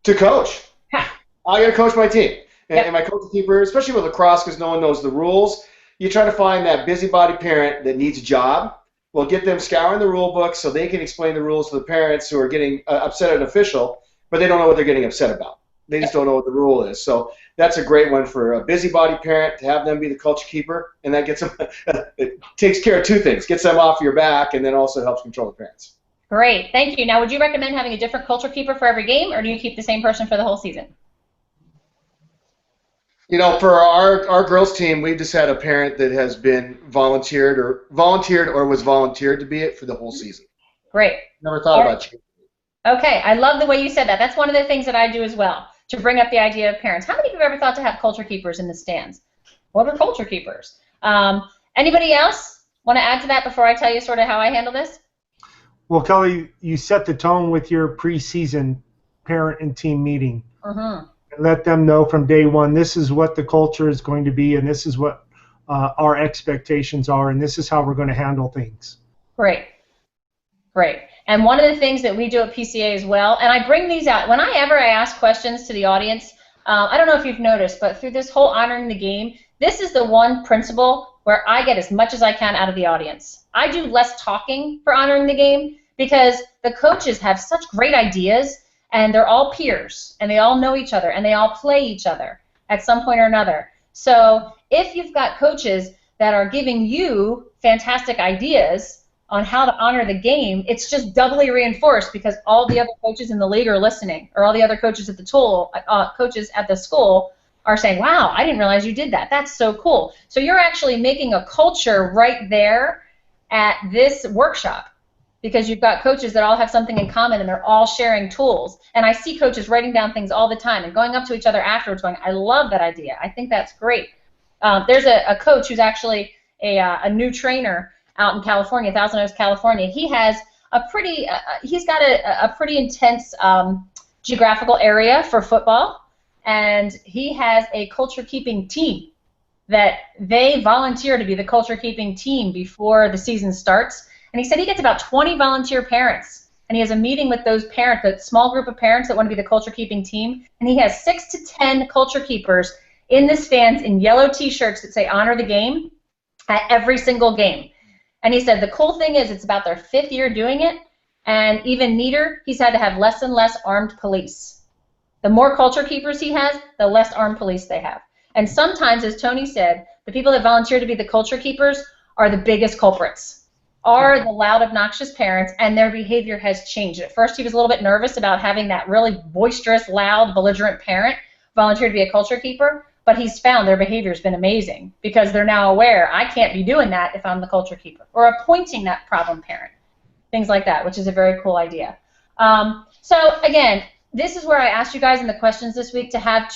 To coach. I got to coach my team. And my culture keeper, especially with lacrosse because no one knows the rules, you try to find that busybody parent that needs a job. We'll get them scouring the rule book so they can explain the rules to the parents who are getting upset at an official, but they don't know what they're getting upset about. They just don't know what the rule is. So that's a great one for a busybody parent, to have them be the culture keeper, and that gets them, it takes care of two things, gets them off your back, and then also helps control the parents. Great, thank you. Now, would you recommend having a different culture keeper for every game, or do you keep the same person for the whole season? For our girls team, we've just had a parent that has been volunteered or was volunteered to be it for the whole season. Great. Never thought about changing. Okay, I love the way you said that. That's one of the things that I do as well, to bring up the idea of parents. How many of you have ever thought to have culture keepers in the stands? What are culture keepers? Anybody else want to add to that before I tell you sort of how I handle this? Well, Kelly, you set the tone with your preseason parent and team meeting. Mm-hmm. And let them know from day one, this is what the culture is going to be, and this is what our expectations are, and this is how we're going to handle things. Great. Great. And one of the things that we do at PCA as well, and I bring these out, whenever I ask questions to the audience, I don't know if you've noticed, but through this whole honoring the game, this is the one principle where I get as much as I can out of the audience. I do less talking for honoring the game because the coaches have such great ideas, and they're all peers, and they all know each other, and they all play each other at some point or another. So if you've got coaches that are giving you fantastic ideas on how to honor the game, it's just doubly reinforced because all the other coaches in the league are listening, or all the other coaches at the coaches at the school are saying, wow, I didn't realize you did that. That's so cool. So you're actually making a culture right there at this workshop because you've got coaches that all have something in common and they're all sharing tools. And I see coaches writing down things all the time and going up to each other afterwards going, I love that idea. I think that's great. There's a coach who's actually a new trainer out in California, Thousand Oaks, California. He has a pretty, he's got a pretty intense geographical area for football, and he has a culture-keeping team that they volunteer to be the culture-keeping team before the season starts. And he said he gets about 20 volunteer parents, and he has a meeting with those parents, that small group of parents that want to be the culture-keeping team, and he has 6 to 10 culture keepers in the stands in yellow T-shirts that say honor the game at every single game. And he said the cool thing is it's about their 5th year doing it, and even neater, he's had to have less and less armed police. The more culture keepers he has, the less armed police they have. And sometimes, as Tony said, the people that volunteer to be the culture keepers are the biggest culprits, are the loud, obnoxious parents, and their behavior has changed. At first, he was a little bit nervous about having that really boisterous, loud, belligerent parent volunteer to be a culture keeper, but he's found their behavior has been amazing because they're now aware, I can't be doing that if I'm the culture keeper, or appointing that problem parent, things like that, which is a very cool idea. So again, this is where I asked you guys in the questions this week to have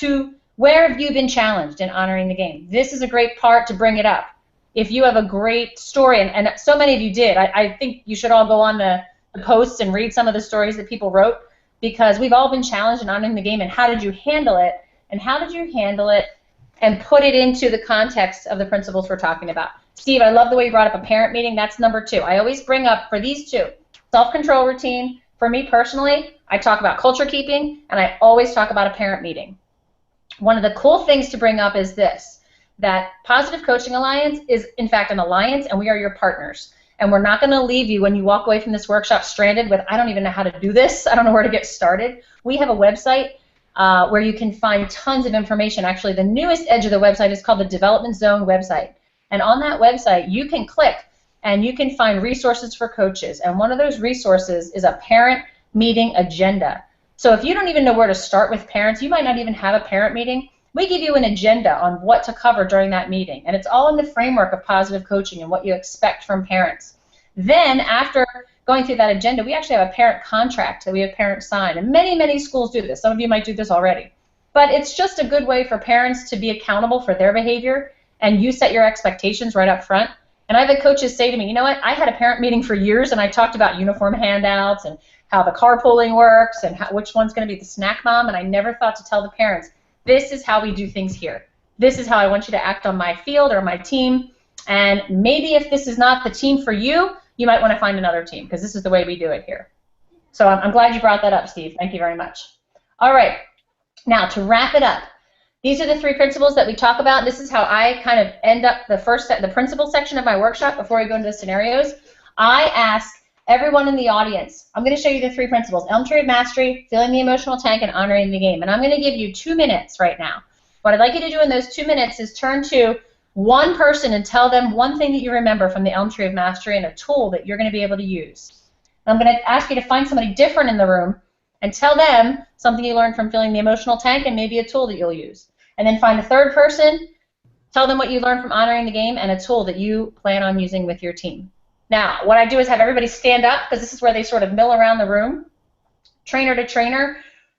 where have you been challenged in honoring the game? This is a great part to bring it up. If you have a great story, and so many of you did, I think you should all go on the posts and read some of the stories that people wrote, because we've all been challenged in honoring the game, and how did you handle it? And how did you handle it and put it into the context of the principles we're talking about? Steve, I love the way you brought up a parent meeting. That's number 2. I always bring up, for these 2, self-control routine. For me personally, I talk about culture keeping, and I always talk about a parent meeting. One of the cool things to bring up is this, that Positive Coaching Alliance is, in fact, an alliance, and we are your partners. And we're not going to leave you when you walk away from this workshop stranded with, I don't even know how to do this. I don't know where to get started. We have a website where you can find tons of information. Actually, the newest edge of the website is called the Development Zone website. And on that website, you can click and you can find resources for coaches. And one of those resources is a parent meeting agenda. So if you don't even know where to start with parents, you might not even have a parent meeting, we give you an agenda on what to cover during that meeting. And it's all in the framework of positive coaching and what you expect from parents. Then after going through that agenda, we actually have a parent contract that we have parents sign. And many, many schools do this. Some of you might do this already. But it's just a good way for parents to be accountable for their behavior, and you set your expectations right up front. And I've had coaches say to me, you know what, I had a parent meeting for years, and I talked about uniform handouts and how the carpooling works and which one's going to be the snack mom, and I never thought to tell the parents, this is how we do things here. This is how I want you to act on my field or my team, and maybe if this is not the team for you, you might want to find another team, because this is the way we do it here. So I'm glad you brought that up, Steve. Thank you very much. All right. Now, to wrap it up, these are the 3 principles that we talk about. This is how I kind of end up the principle section of my workshop before we go into the scenarios. I ask everyone in the audience, I'm going to show you the 3 principles: Elm Tree of Mastery, Filling the Emotional Tank, and Honoring the Game. And I'm going to give you 2 minutes right now. What I'd like you to do in those 2 minutes is turn to one person and tell them one thing that you remember from the Elm Tree of Mastery and a tool that you're going to be able to use. I'm going to ask you to find somebody different in the room and tell them something you learned from Filling the Emotional Tank and maybe a tool that you'll use. And then find a third person, tell them what you learned from Honoring the Game and a tool that you plan on using with your team. Now, what I do is have everybody stand up, because this is where they sort of mill around the room. trainer to trainer.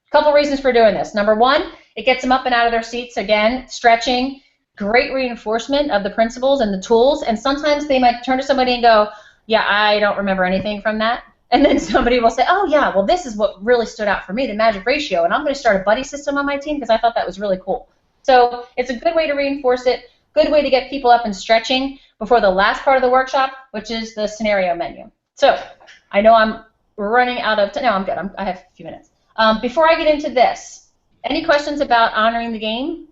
A couple reasons for doing this. Number one, it gets them up and out of their seats again, stretching, great reinforcement of the principles and the tools. And sometimes they might turn to somebody and go, yeah, I don't remember anything from that. And then somebody will say, oh, yeah, well, this is what really stood out for me, the magic ratio, and I'm going to start a buddy system on my team because I thought that was really cool. So it's a good way to reinforce it, good way to get people up and stretching before the last part of the workshop, which is the scenario menu. So I know I'm running out of time. No, I'm good. I have a few minutes. Before I get into this, any questions about honoring the game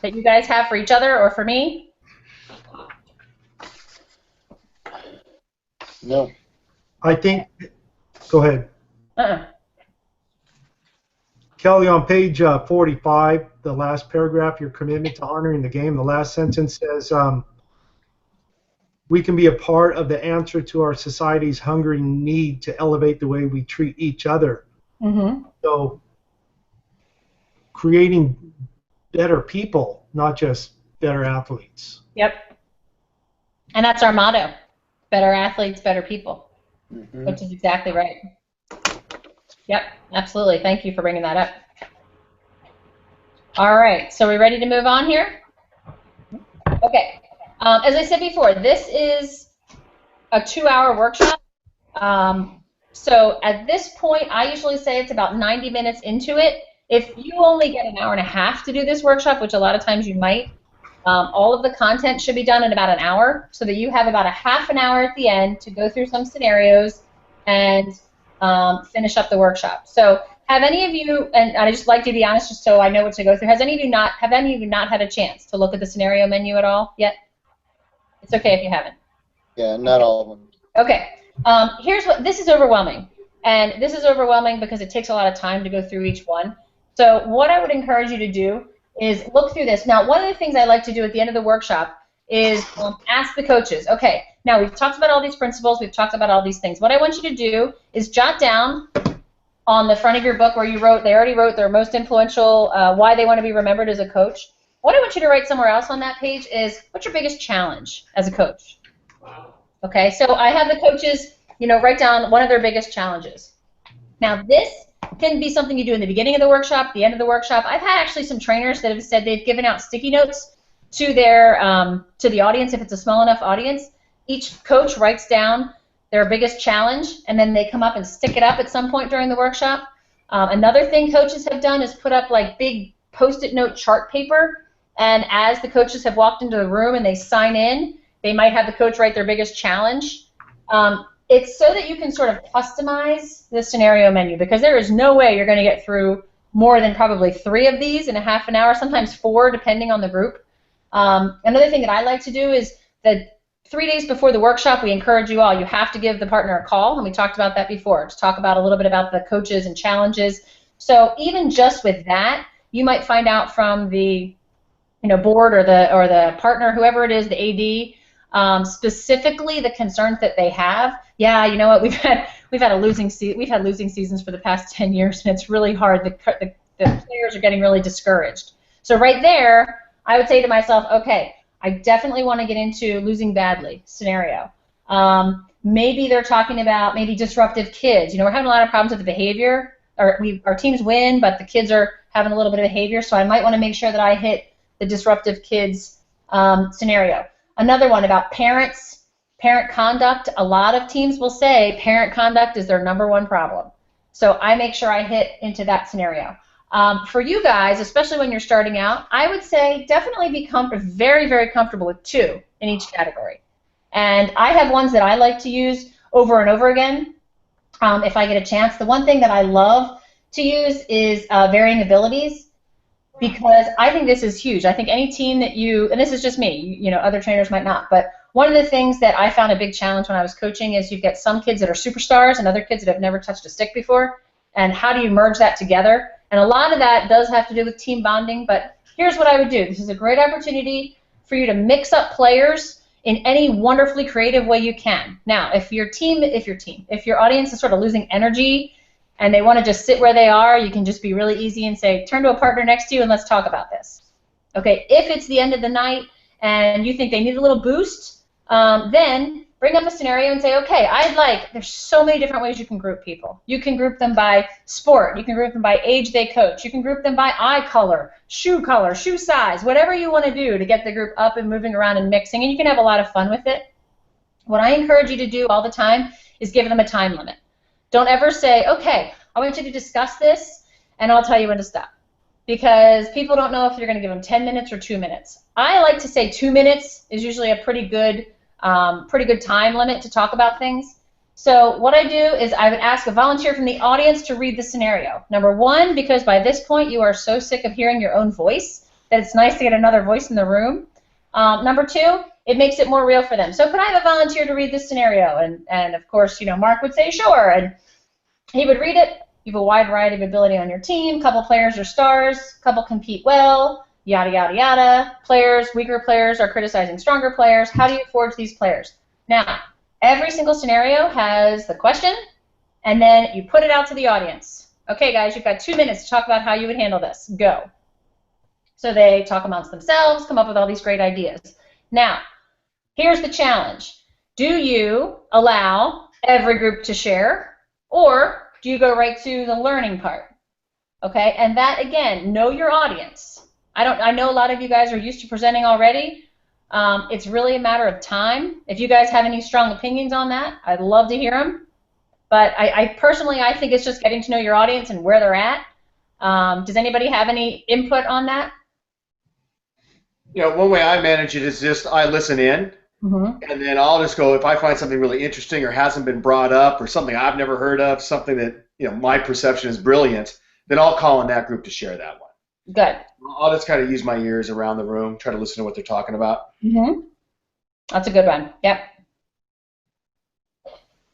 that you guys have for each other or for me? No. I think, go ahead. Kelly, on page 45, the last paragraph, your commitment to honoring the game, the last sentence says, we can be a part of the answer to our society's hungering need to elevate the way we treat each other. Mm-hmm. So creating better people, not just better athletes. Yep. And that's our motto, better athletes, better people. Mm-hmm. Which is exactly right. Yep, absolutely. Thank you for bringing that up. All right, so we ready to move on here? Okay. As I said before, this is a 2-hour workshop. So at this point, I usually say it's about 90 minutes into it. If you only get an hour and a half to do this workshop, which a lot of times you might, all of the content should be done in about an hour so that you have about a half an hour at the end to go through some scenarios and finish up the workshop. So have any of you, and I just like to be honest just so I know what to go through, have any of you not had a chance to look at the scenario menu at all yet? It's okay if you haven't. Yeah, not all of them. Okay. This is overwhelming. And this is overwhelming because it takes a lot of time to go through each one. So what I would encourage you to do is look through this. Now, one of the things I like to do at the end of the workshop is ask the coaches, okay, now we've talked about all these principles, we've talked about all these things. What I want you to do is jot down on the front of your book where you wrote, they already wrote their most influential, why they want to be remembered as a coach. What I want you to write somewhere else on that page is, what's your biggest challenge as a coach? Okay, so I have the coaches, write down one of their biggest challenges. Now, this can be something you do in the beginning of the workshop, the end of the workshop. I've had actually some trainers that have said they've given out sticky notes to their to the audience if it's a small enough audience. Each coach writes down their biggest challenge, and then they come up and stick it up at some point during the workshop. Another thing coaches have done is put up like big Post-it note chart paper, and as the coaches have walked into the room and they sign in, they might have the coach write their biggest challenge. It's so that you can sort of customize the scenario menu, because there is no way you're going to get through more than probably 3 of these in a half an hour, sometimes 4 depending on the group. Another thing that I like to do is that 3 days before the workshop, we encourage you all, you have to give the partner a call, and we talked about that before, to talk about a little bit about the coaches and challenges. So even just with that, you might find out from the board or the partner, whoever it is, the AD, specifically the concerns that they have. Yeah, you know what? We've had losing seasons for the past 10 years, and it's really hard. The players are getting really discouraged. So right there, I would say to myself, okay, I definitely want to get into losing badly scenario. Maybe they're talking about maybe disruptive kids. We're having a lot of problems with the behavior. Our teams win, but the kids are having a little bit of behavior, so I might want to make sure that I hit the disruptive kids scenario. Another one about parent conduct. A lot of teams will say parent conduct is their #1 problem. So I make sure I hit into that scenario. For you guys, especially when you're starting out, I would say definitely be very, very comfortable with 2 in each category. And I have ones that I like to use over and over again if I get a chance. The one thing that I love to use is varying abilities, because I think this is huge. I think any team that and this is just me, other trainers might not, but one of the things that I found a big challenge when I was coaching is you've got some kids that are superstars and other kids that have never touched a stick before, and how do you merge that together? And a lot of that does have to do with team bonding, but here's what I would do. This is a great opportunity for you to mix up players in any wonderfully creative way you can. Now, if your audience is sort of losing energy and they want to just sit where they are, you can just be really easy and say, turn to a partner next to you and let's talk about this. Okay, if it's the end of the night and you think they need a little boost, then bring up a scenario and say, okay, there's so many different ways you can group people. You can group them by sport. You can group them by age they coach. You can group them by eye color, shoe size, whatever you want to do to get the group up and moving around and mixing, and you can have a lot of fun with it. What I encourage you to do all the time is give them a time limit. Don't ever say, okay, I want you to discuss this, and I'll tell you when to stop. Because people don't know if you're going to give them 10 minutes or 2 minutes. I like to say 2 minutes is usually a pretty good time limit to talk about things. So what I do is I would ask a volunteer from the audience to read the scenario. Number one, because by this point you are so sick of hearing your own voice that it's nice to get another voice in the room. Number two, it makes it more real for them. So could I have a volunteer to read this scenario? And of course, Mark would say sure, and he would read it. You have a wide variety of ability on your team. Couple players are stars. Couple compete well. Yada, yada, yada. Weaker players are criticizing stronger players. How do you forge these players? Now, every single scenario has the question, and then you put it out to the audience. Okay, guys, you've got 2 minutes to talk about how you would handle this. Go. So they talk amongst themselves, come up with all these great ideas. Now, here's the challenge. Do you allow every group to share, or do you go right to the learning part? Okay, and that, again, know your audience. I know a lot of you guys are used to presenting already. It's really a matter of time. If you guys have any strong opinions on that, I'd love to hear them. But I personally think it's just getting to know your audience and where they're at. Does anybody have any input on that? One way I manage it is just I listen in, and then I'll just go, if I find something really interesting or hasn't been brought up or something I've never heard of, something that my perception is brilliant, then I'll call on that group to share that one. Good. I'll just kind of use my ears around the room, try to listen to what they're talking about. That's a good one. Yep.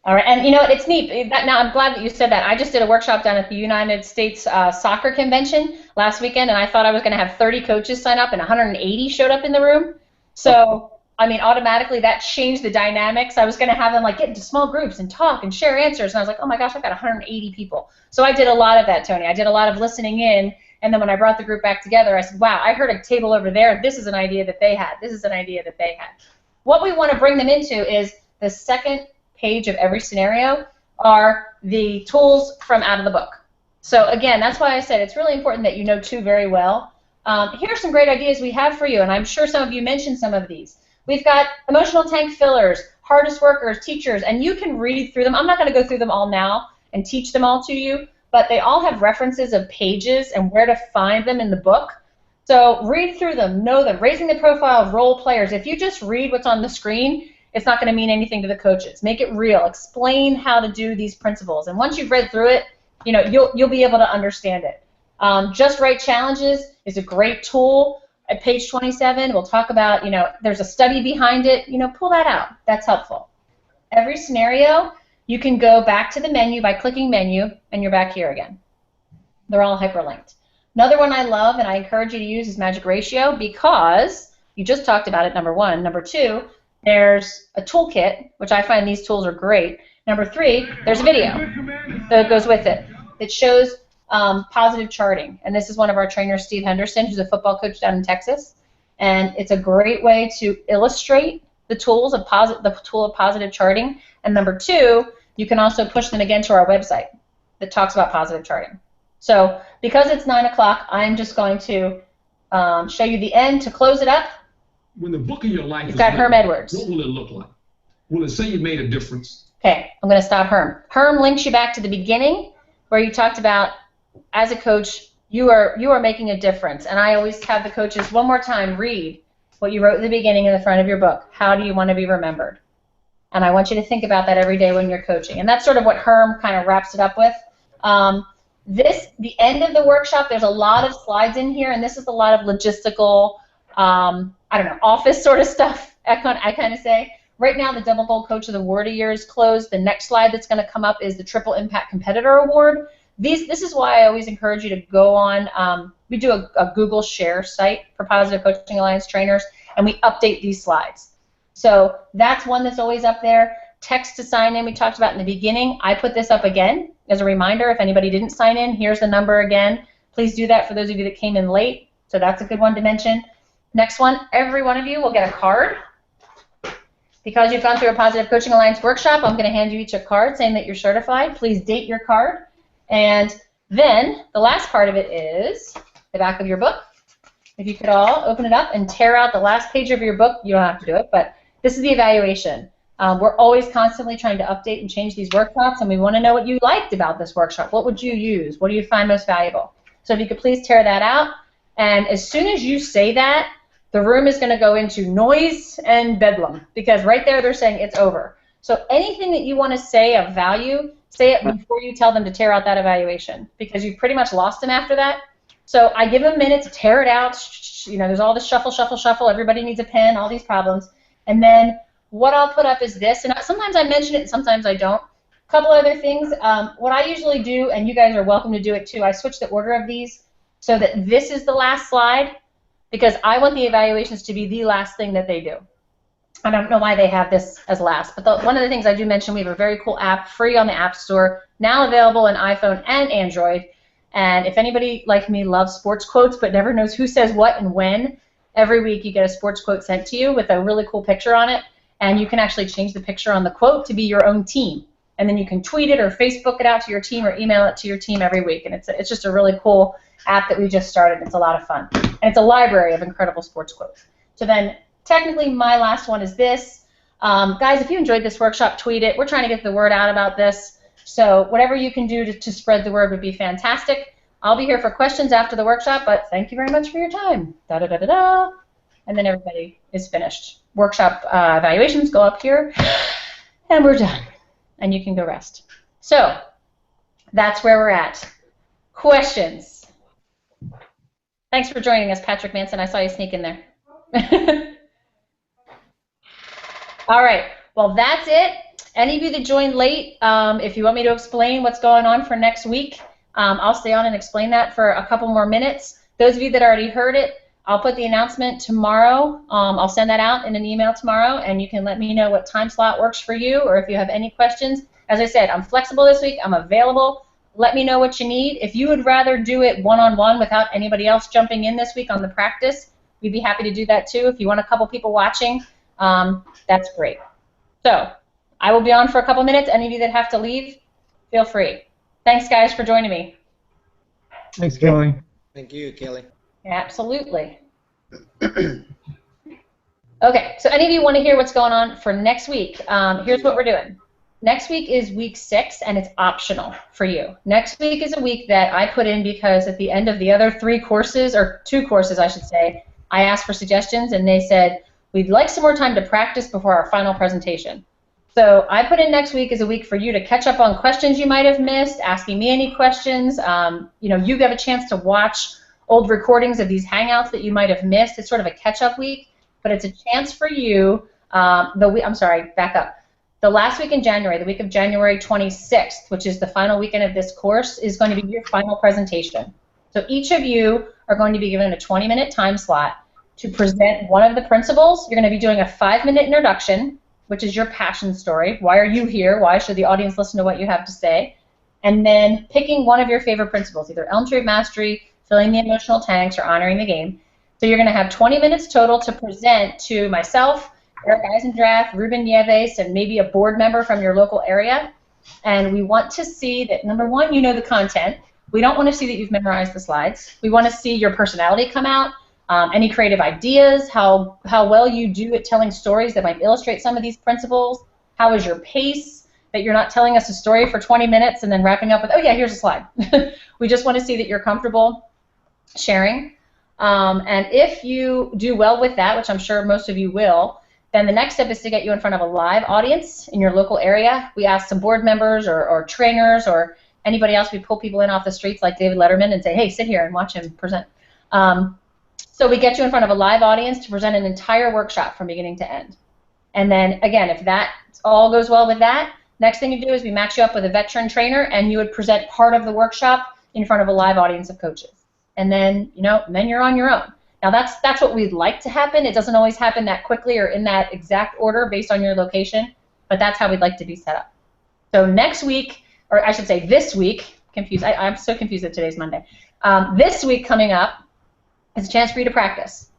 All right, and it's neat. Now I'm glad that you said that. I just did a workshop down at the United States Soccer Convention last weekend, and I thought I was going to have 30 coaches sign up, and 180 showed up in the room. So, automatically that changed the dynamics. I was going to have them get into small groups and talk and share answers, and I was like, oh my gosh, I've got 180 people. So I did a lot of that, Tony. I did a lot of listening in, and then when I brought the group back together, I said, wow, I heard a table over there. This is an idea that they had. This is an idea that they had. What we want to bring them into is the second page of every scenario are the tools from out of the book. So again, that's why I said it's really important that you know two very well. Here are some great ideas we have for you, and I'm sure some of you mentioned some of these. We've got emotional tank fillers, hardest workers, teachers, and you can read through them. I'm not going to go through them all now and teach them all to you, but they all have references of pages and where to find them in the book. So read through them, know them. Raising the profile of role players. If you just read what's on the screen, it's not going to mean anything to the coaches. Make it real. Explain how to do these principles. And once you've read through it, you'll be able to understand it. Just Right Challenges is a great tool. At page 27, we'll talk about, there's a study behind it. Pull that out. That's helpful. Every scenario, you can go back to the menu by clicking menu, and you're back here again. They're all hyperlinked. Another one I love and I encourage you to use is Magic Ratio, because you just talked about it, number one. Number two, there's a toolkit, which I find these tools are great. Number three, there's a video that goes with it. It shows positive charting. And this is one of our trainers, Steve Henderson, who's a football coach down in Texas. And it's a great way to illustrate the tools of the tool of positive charting. And number two, you can also push them again to our website that talks about positive charting. So because it's 9 o'clock, I'm just going to show you the end to close it up. When the book of your life You've got Herm Edwards. What will it look like? Will it say you made a difference? Okay, I'm going to stop Herm. Herm links you back to the beginning where you talked about, as a coach, you are making a difference. And I always have the coaches one more time read what you wrote at the beginning in the front of your book. How do you want to be remembered? And I want you to think about that every day when you're coaching. And that's sort of what Herm kind of wraps it up with. The end of the workshop, there's a lot of slides in here, and this is a lot of logistical, office sort of stuff, I kind of say. Right now, the Double Gold Coach of the Award year is closed. The next slide that's going to come up is the Triple Impact Competitor Award. This is why I always encourage you to go on. We do a Google Share site for Positive Coaching Alliance trainers, and we update these slides. So that's one that's always up there. Text to sign in, we talked about in the beginning. I put this up again as a reminder. If anybody didn't sign in, here's the number again. Please do that for those of you that came in late. So that's a good one to mention. Next one, every one of you will get a card. Because you've gone through a Positive Coaching Alliance workshop, I'm going to hand you each a card saying that you're certified. Please date your card. And then the last part of it is the back of your book. If you could all open it up and tear out the last page of your book, you don't have to do it, but this is the evaluation. We're always constantly trying to update and change these workshops, and we want to know what you liked about this workshop. What would you use? What do you find most valuable? So if you could please tear that out, and as soon as you say that, the room is going to go into noise and bedlam, because right there they're saying it's over. So anything that you want to say of value, say it before you tell them to tear out that evaluation, because you've pretty much lost them after that. So I give them a minute to tear it out. You know, there's all this shuffle, shuffle, shuffle. Everybody needs a pen, all these problems. And then what I'll put up is this, and sometimes I mention it, sometimes I don't. A couple other things. What I usually do, and you guys are welcome to do it too, I switch the order of these so that this is the last slide, because I want the evaluations to be the last thing that they do. I don't know why they have this as last, but one of the things I do mention, we have a very cool app, free on the App Store, now available on iPhone and Android. And if anybody like me loves sports quotes but never knows who says what and when, every week you get a sports quote sent to you with a really cool picture on it, and you can actually change the picture on the quote to be your own team. And then you can tweet it or Facebook it out to your team or email it to your team every week. And it's just a really cool app that we just started. It's a lot of fun. And it's a library of incredible sports quotes. So then technically my last one is this. Guys, if you enjoyed this workshop, tweet it. We're trying to get the word out about this. So whatever you can do to spread the word would be fantastic. I'll be here for questions after the workshop, but thank you very much for your time. Da-da-da-da-da. And then everybody is finished. Workshop evaluations go up here, and we're done. And you can go rest. So that's where we're at. Questions? Thanks for joining us, Patrick Manson. I saw you sneak in there. All right. Well, that's it. Any of you that joined late, if you want me to explain what's going on for next week, I'll stay on and explain that for a couple more minutes. Those of you that already heard it, I'll put the announcement tomorrow. I'll send that out in an email tomorrow, and you can let me know what time slot works for you, or if you have any questions. As I said, I'm flexible this week. I'm available. Let me know what you need. If you would rather do it one-on-one without anybody else jumping in this week on the practice, we'd be happy to do that too. If you want a couple people watching, that's great. So I will be on for a couple minutes. Any of you that have to leave, feel free. Thanks, guys, for joining me. Thanks, Kelly. Thank you, Kelly. Absolutely. Okay, so any of you want to hear what's going on for next week? Here's what we're doing. Next week is week 6, and it's optional for you. Next week is a week that I put in because at the end of the other 3 courses, or 2 courses, I should say, I asked for suggestions, and they said, we'd like some more time to practice before our final presentation. So I put in next week as a week for you to catch up on questions you might have missed, asking me any questions. You know, you have a chance to watch old recordings of these Hangouts that you might have missed. It's sort of a catch-up week, but it's a chance for you. I'm sorry, back up. The last week in January, the week of January 26th, which is the final weekend of this course, is going to be your final presentation. So each of you are going to be given a 20-minute time slot to present one of the principles. You're going to be doing a 5-minute introduction, which is your passion story. Why are you here? Why should the audience listen to what you have to say? And then picking one of your favorite principles, either Elm Tree of Mastery, Filling the Emotional Tanks, or Honoring the Game. So you're going to have 20 minutes total to present to myself, Eric Eisendrath, Ruben Nieves, and maybe a board member from your local area. And we want to see that, number one, you know the content. We don't want to see that you've memorized the slides. We want to see your personality come out, any creative ideas, how well you do at telling stories that might illustrate some of these principles. How is your pace, that you're not telling us a story for 20 minutes and then wrapping up with, oh yeah, here's a slide. We just want to see that you're comfortable sharing. And if you do well with that, which I'm sure most of you will, then the next step is to get you in front of a live audience in your local area. We ask some board members or trainers or anybody else. We pull people in off the streets like David Letterman and say, hey, sit here and watch him present. So we get you in front of a live audience to present an entire workshop from beginning to end. And then, again, if that all goes well with that, next thing you do is we match you up with a veteran trainer, and you would present part of the workshop in front of a live audience of coaches. And then, then you're on your own. Now that's what we'd like to happen. It doesn't always happen that quickly or in that exact order based on your location, but that's how we'd like to be set up. So next week, or I should say this week, I'm so confused that today's Monday. This week coming up is a chance for you to practice.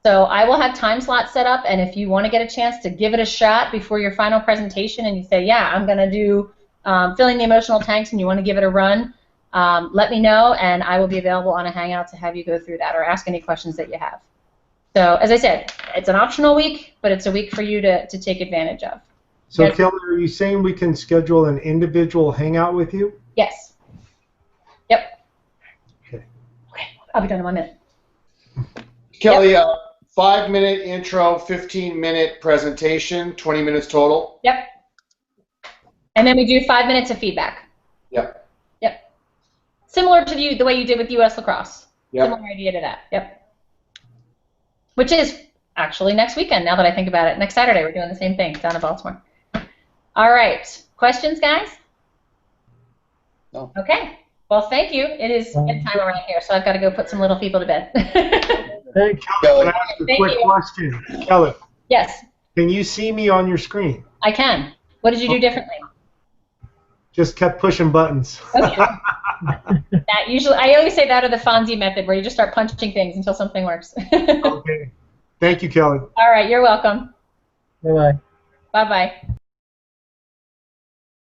So I will have time slots set up, and if you want to get a chance to give it a shot before your final presentation and you say, yeah, I'm going to do filling the emotional tanks and you want to give it a run, let me know, and I will be available on a Hangout to have you go through that or ask any questions that you have. So as I said, it's an optional week, but it's a week for you to take advantage of. So Kelly, are you saying we can schedule an individual Hangout with you? Yes. Yep. Okay. Okay, I'll be done in 1 minute. Kelly, 5-minute intro, 15-minute presentation, 20 minutes total. Yep. And then we do 5 minutes of feedback. Yep. Yep. Similar to the way you did with U.S. lacrosse. Yep. Similar idea to that. Yep. Which is actually next weekend, now that I think about it. Next Saturday, we're doing the same thing down in Baltimore. All right. Questions, guys? No. Okay. Well, thank you. It is bedtime around here, so I've got to go put some little people to bed. Hey, Kelly, can I ask a Thank quick you. question? Kelly, Yes, can you see me on your screen? I can. What did you do differently? Just kept pushing buttons. Okay. That usually, I always say that or the Fonzie method, where you just start punching things until something works. Okay. Thank you, Kelly. All right, you're welcome. Bye-bye. Bye-bye.